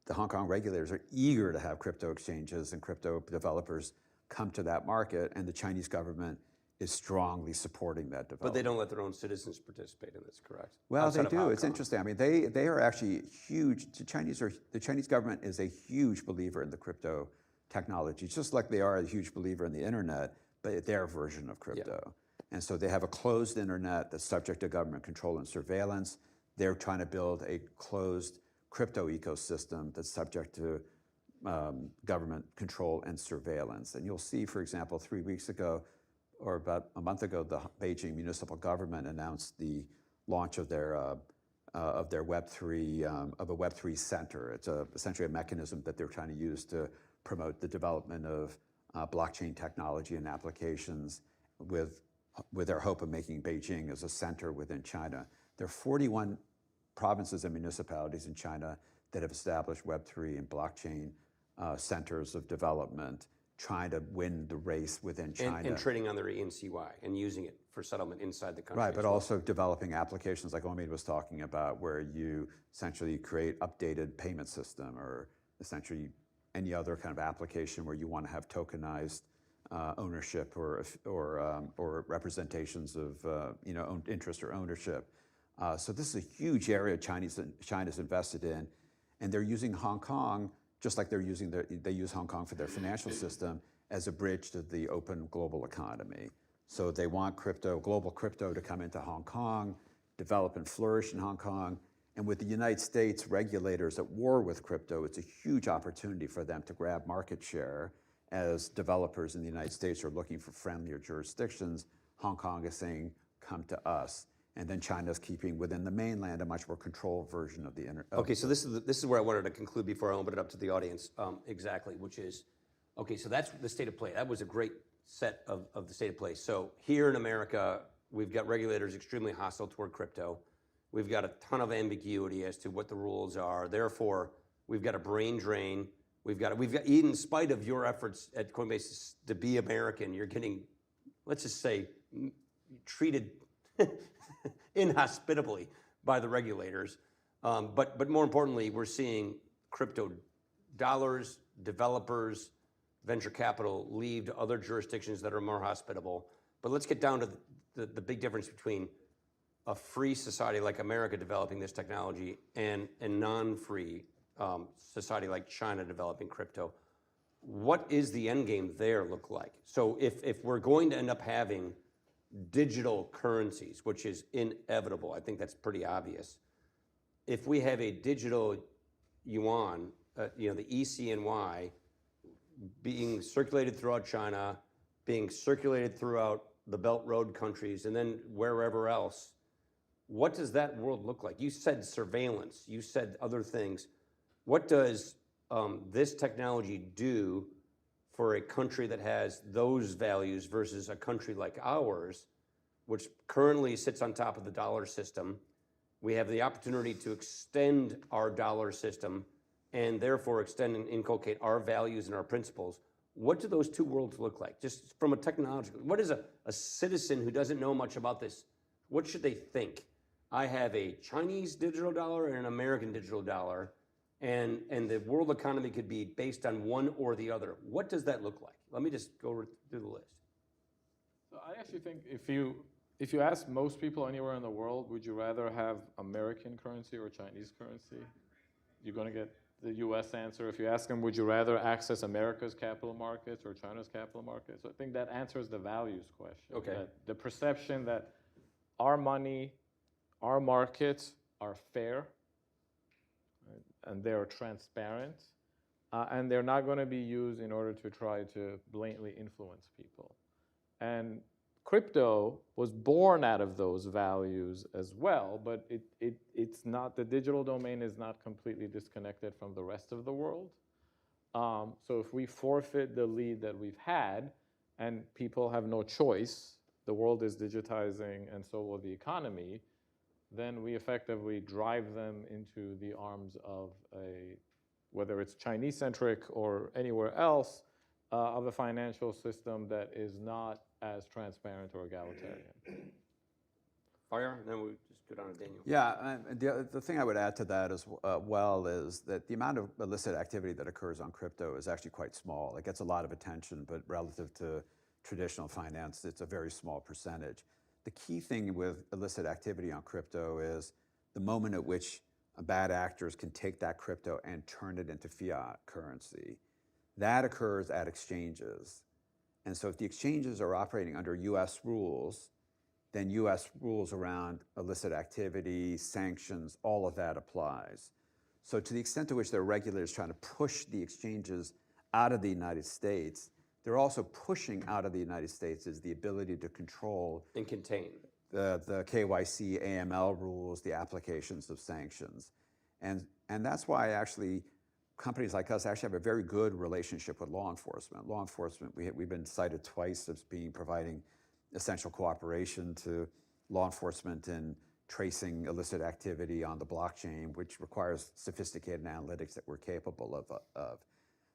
the Hong Kong regulators are eager to have crypto exchanges and crypto developers come to that market, and the Chinese government is strongly supporting that development. But they don't let their own citizens participate in this, correct? Well, Outside they of do. Hong It's Kong. interesting. I mean, they are actually huge. The Chinese government is a huge believer in the crypto technology, just like they are a huge believer in the internet, but their version of crypto. Yeah. And so they have a closed internet that's subject to government control and surveillance. They're trying to build a closed crypto ecosystem that's subject to government control and surveillance. And you'll see, for example, 3 weeks ago, or about a month ago, the Beijing municipal government announced the launch of their Web3 of a Web3 center. It's essentially a mechanism that they're trying to use to promote the development of blockchain technology and applications, with their hope of making Beijing as a center within China. There are 41 provinces and municipalities in China that have established Web3 and blockchain centers of development, trying to win the race within China. And trading on their ENCY and using it for settlement inside the country. Right, but also developing applications like Omid was talking about, where you essentially create updated payment system, or essentially any other kind of application where you want to have tokenized ownership or representations of interest or ownership. So this is a huge area China's invested in, and they're using Hong Kong, just like they use Hong Kong for their financial system, as a bridge to the open global economy. So they want global crypto to come into Hong Kong, develop and flourish in Hong Kong. And with the United States regulators at war with crypto, it's a huge opportunity for them to grab market share, as developers in the United States are looking for friendlier jurisdictions. Hong Kong is saying, come to us. And then China's keeping within the mainland a much more controlled version of the Okay, so this is where I wanted to conclude before I open it up to the audience, exactly, which is, okay, so that's the state of play. That was a great set of the state of play. So here in America, we've got regulators extremely hostile toward crypto. We've got a ton of ambiguity as to what the rules are. Therefore, we've got a brain drain. We've got, in spite of your efforts at Coinbase to be American, you're getting, let's just say, treated inhospitably by the regulators. But more importantly, we're seeing crypto dollars, developers, venture capital leave to other jurisdictions that are more hospitable. But let's get down to the big difference between a free society like America developing this technology and a non-free society like China developing crypto. What is the end game there look like? So if we're going to end up having digital currencies, which is inevitable, I think that's pretty obvious. If we have a digital yuan, the ECNY, being circulated throughout China, being circulated throughout the Belt Road countries, and then wherever else, what does that world look like? You said surveillance, you said other things. What does this technology do for a country that has those values versus a country like ours, which currently sits on top of the dollar system? We have the opportunity to extend our dollar system and therefore extend and inculcate our values and our principles. What do those two worlds look like? Just from a technological, what is a citizen who doesn't know much about this, what should they think? I have a Chinese digital dollar and an American digital dollar, and the world economy could be based on one or the other. What does that look like? Let me just go through the list. So I actually think if you ask most people anywhere in the world, would you rather have American currency or Chinese currency? You're going to get the US answer. If you ask them, would you rather access America's capital markets or China's capital markets? So I think that answers the values question. Okay. That the perception that our money, our markets are fair, right, and they're transparent, and they're not going to be used in order to try to blatantly influence people. And crypto was born out of those values as well, but it's not, the digital domain is not completely disconnected from the rest of the world. So if we forfeit the lead that we've had and people have no choice, the world is digitizing and so will the economy, then we effectively drive them into the arms of whether it's Chinese-centric or anywhere else, of a financial system that is not as transparent or egalitarian. Fire, and then we just go down to Daniel. Yeah, the thing I would add to that as well is that the amount of illicit activity that occurs on crypto is actually quite small. It gets a lot of attention, but relative to traditional finance, it's a very small percentage. The key thing with illicit activity on crypto is the moment at which bad actors can take that crypto and turn it into fiat currency. That occurs at exchanges. And so if the exchanges are operating under US rules, then US rules around illicit activity, sanctions, all of that applies. So to the extent to which there are regulators trying to push the exchanges out of the United States, they're also pushing out of the United States is the ability to control And contain. the KYC, AML rules, the applications of sanctions. And that's why actually companies like us actually have a very good relationship with law enforcement. Law enforcement, we've been cited twice as providing essential cooperation to law enforcement in tracing illicit activity on the blockchain, which requires sophisticated analytics that we're capable of.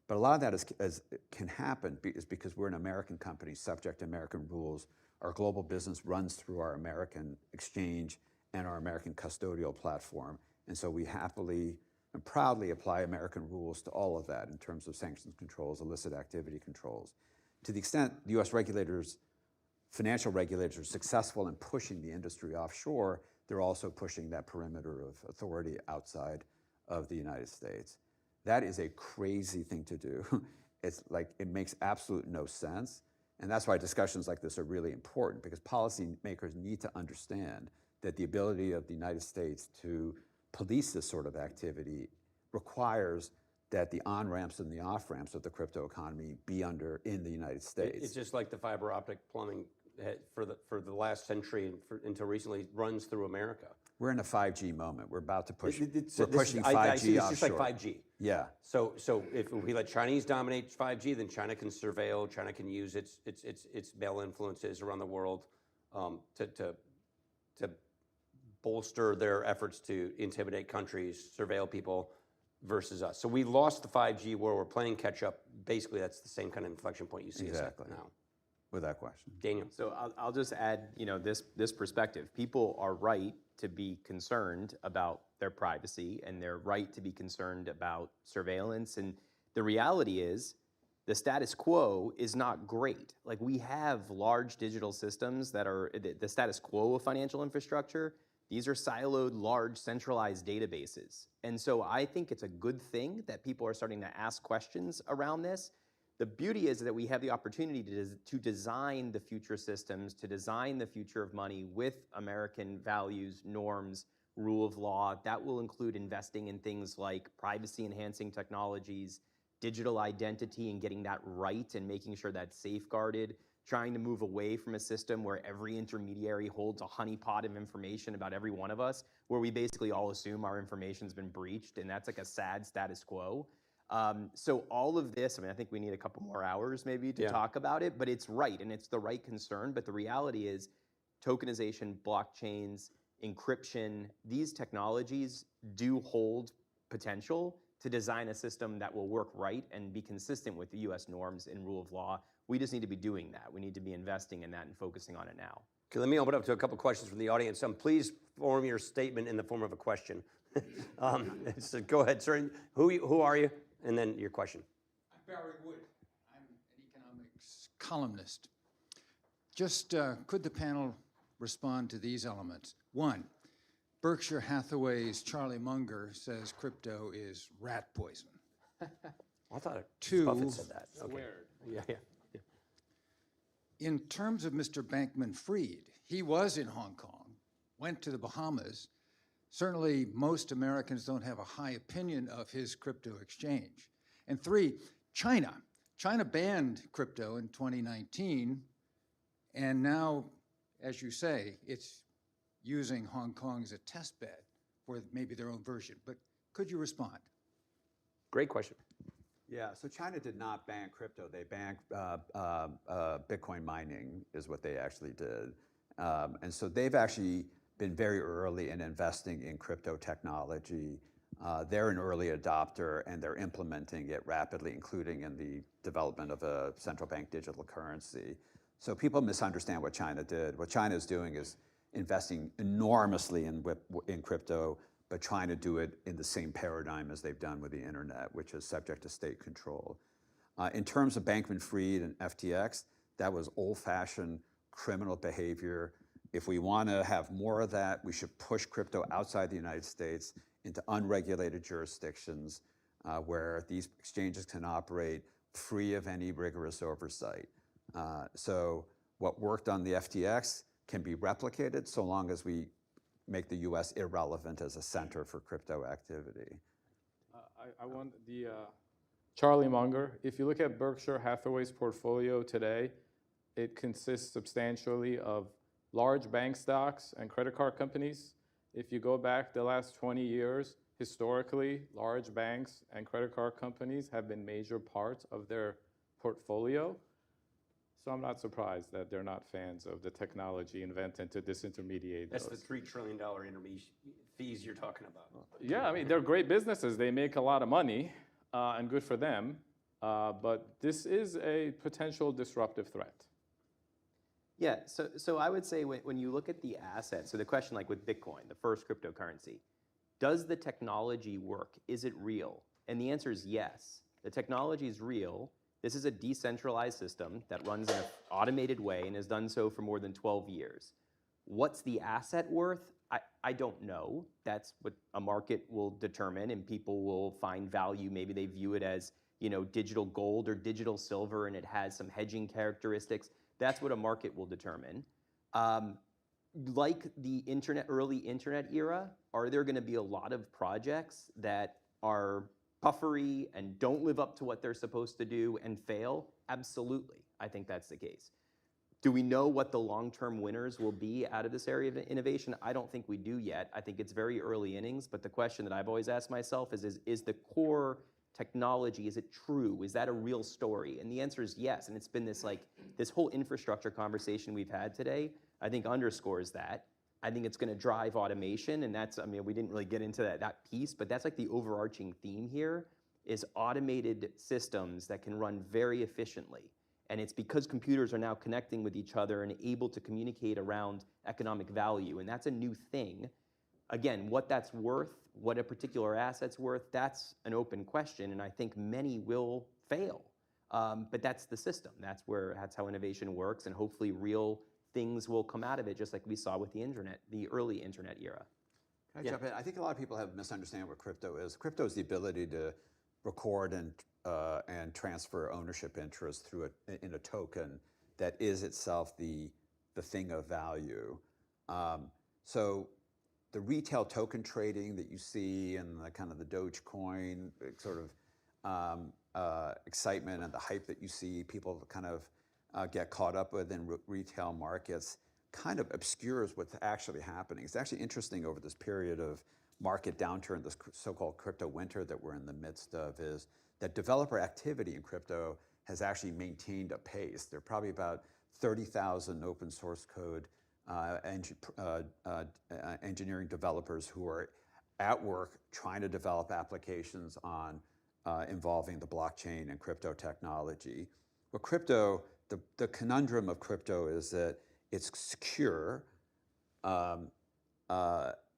But a lot of that can happen is because we're an American company subject to American rules. Our global business runs through our American exchange and our American custodial platform. And so we happily and proudly apply American rules to all of that in terms of sanctions controls, illicit activity controls. To the extent the US regulators, financial regulators, are successful in pushing the industry offshore, they're also pushing that perimeter of authority outside of the United States. That is a crazy thing to do. It's like, it makes absolute no sense. And that's why discussions like this are really important, because policymakers need to understand that the ability of the United States to police this sort of activity requires that the on-ramps and the off-ramps of the crypto economy be in the United States. It's just like the fiber optic plumbing for the last century and until recently runs through America. We're in a 5G moment. We're about to push. It's We're pushing 5G I see, it's offshore. just like 5G. Yeah. So if we let Chinese dominate 5G, then China can surveil. China can use its male influences around the world to bolster their efforts to intimidate countries, surveil people, versus us. So we lost the 5G where we're playing catch up. Basically, that's the same kind of inflection point you see Exactly. us at now. Without question. Daniel. So I'll just add, this perspective. People are right to be concerned about their privacy, and they're right to be concerned about surveillance. And the reality is, the status quo is not great. Like, we have large digital systems that are the status quo of financial infrastructure. These are siloed, large, centralized databases. And so I think it's a good thing that people are starting to ask questions around this. The beauty is that we have the opportunity to design the future systems, to design the future of money with American values, norms, rule of law. That will include investing in things like privacy-enhancing technologies, digital identity and getting that right and making sure that's safeguarded, trying to move away from a system where every intermediary holds a honeypot of information about every one of us, where we basically all assume our information's been breached, and that's like a sad status quo. So all of this, I think we need a couple more hours maybe to talk about it, but it's right, and it's the right concern. But the reality is tokenization, blockchains, encryption, these technologies do hold potential to design a system that will work right and be consistent with the US norms and rule of law. We just need to be doing that. We need to be investing in that and focusing on it now. Okay, let me open up to a couple questions from the audience. Please form your statement in the form of a question. So go ahead, sir. Who are you? And then your question. I'm Barry Wood. I'm an economics columnist. Just could the panel respond to these elements? One, Berkshire Hathaway's Charlie Munger says crypto is rat poison. I thought Buffett said that. Okay. Squared. Yeah. In terms of Mr. Bankman-Fried, he was in Hong Kong, went to the Bahamas. Certainly, most Americans don't have a high opinion of his crypto exchange. And three, China. China banned crypto in 2019, and now, as you say, it's using Hong Kong as a test bed for maybe their own version. But could you respond? Great question. Yeah, so China did not ban crypto. They banned Bitcoin mining is what they actually did. And so they've actually been very early in investing in crypto technology. They're an early adopter, and they're implementing it rapidly, including in the development of a central bank digital currency. So people misunderstand what China did. What China is doing is investing enormously in crypto, but trying to do it in the same paradigm as they've done with the internet, which is subject to state control. In terms of Bankman-Fried and FTX, that was old-fashioned criminal behavior. If we want to have more of that, we should push crypto outside the United States into unregulated jurisdictions where these exchanges can operate free of any rigorous oversight. So what worked on the FTX can be replicated so long as we make the US irrelevant as a center for crypto activity. I want the Charlie Munger. If you look at Berkshire Hathaway's portfolio today, it consists substantially of large bank stocks and credit card companies. If you go back the last 20 years, historically, large banks and credit card companies have been major parts of their portfolio. So I'm not surprised that they're not fans of the technology invented to disintermediate That's those. the $3 trillion fees you're talking about. Yeah, they're great businesses. They make a lot of money, and good for them. But this is a potential disruptive threat. Yeah, so I would say when you look at the assets, so the question like with Bitcoin, the first cryptocurrency, does the technology work? Is it real? And the answer is yes. The technology is real. This is a decentralized system that runs in an automated way and has done so for more than 12 years. What's the asset worth? I don't know. That's what a market will determine, and people will find value. Maybe they view it as, digital gold or digital silver, and it has some hedging characteristics. That's what a market will determine. Like the early internet era, are there going to be a lot of projects that are puffery and don't live up to what they're supposed to do and fail? Absolutely. I think that's the case. Do we know what the long-term winners will be out of this area of innovation? I don't think we do yet. I think it's very early innings, but the question that I've always asked myself is the core technology, is it true? Is that a real story? And the answer is yes, and it's been this whole infrastructure conversation we've had today, I think underscores that. I think it's gonna drive automation, and that's, I mean, we didn't really get into that piece, but that's like the overarching theme here, is automated systems that can run very efficiently. And it's because computers are now connecting with each other and able to communicate around economic value, and that's a new thing. Again, what that's worth, what a particular asset's worth, that's an open question, and I think many will fail. But that's the system. That's how innovation works, and hopefully real things will come out of it, just like we saw with the internet, the early internet era. Can I jump in? I think a lot of people have misunderstanding what crypto is. Crypto is the ability to record and transfer ownership interest in a token that is itself the thing of value. So the retail token trading that you see and the kind of the Dogecoin sort of excitement and the hype that you see people kind of get caught up with in retail markets kind of obscures what's actually happening. It's actually interesting over this period of market downturn, this so-called crypto winter that we're in the midst of, is that developer activity in crypto has actually maintained a pace. There are probably about 30,000 open source code engineering developers who are at work trying to develop applications on involving the blockchain and crypto technology. Well, crypto, the conundrum of crypto is that it's secure,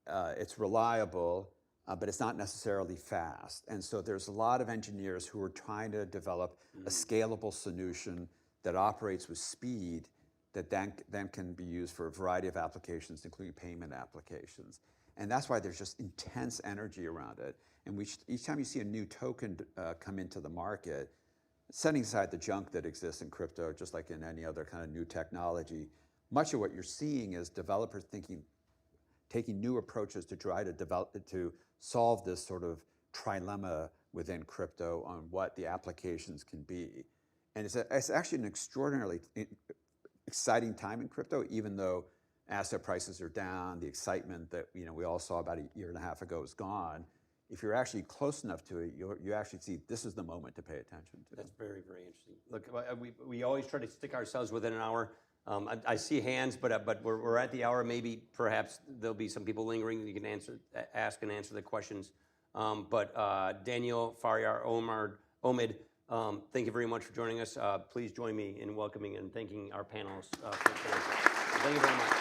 it's reliable, but it's not necessarily fast. And so there's a lot of engineers who are trying to develop a scalable solution that operates with speed that then can be used for a variety of applications, including payment applications. And that's why there's just intense energy around it. And each time you see a new token come into the market, setting aside the junk that exists in crypto, just like in any other kind of new technology, much of what you're seeing is developers taking new approaches to try to solve this sort of trilemma within crypto on what the applications can be. And it's actually an extraordinarily exciting time in crypto, even though asset prices are down, the excitement that we all saw about a year and a half ago is gone. If you're actually close enough to it, you actually see this is the moment to pay attention to. That's very, very interesting. Look, we always try to stick ourselves within an hour. I see hands, but we're at the hour. Maybe, perhaps, there'll be some people lingering. You can ask and answer the questions. But Daniel, Faryar, Omid, thank you very much for joining us. Please join me in welcoming and thanking our panelists for today. Thank you very much.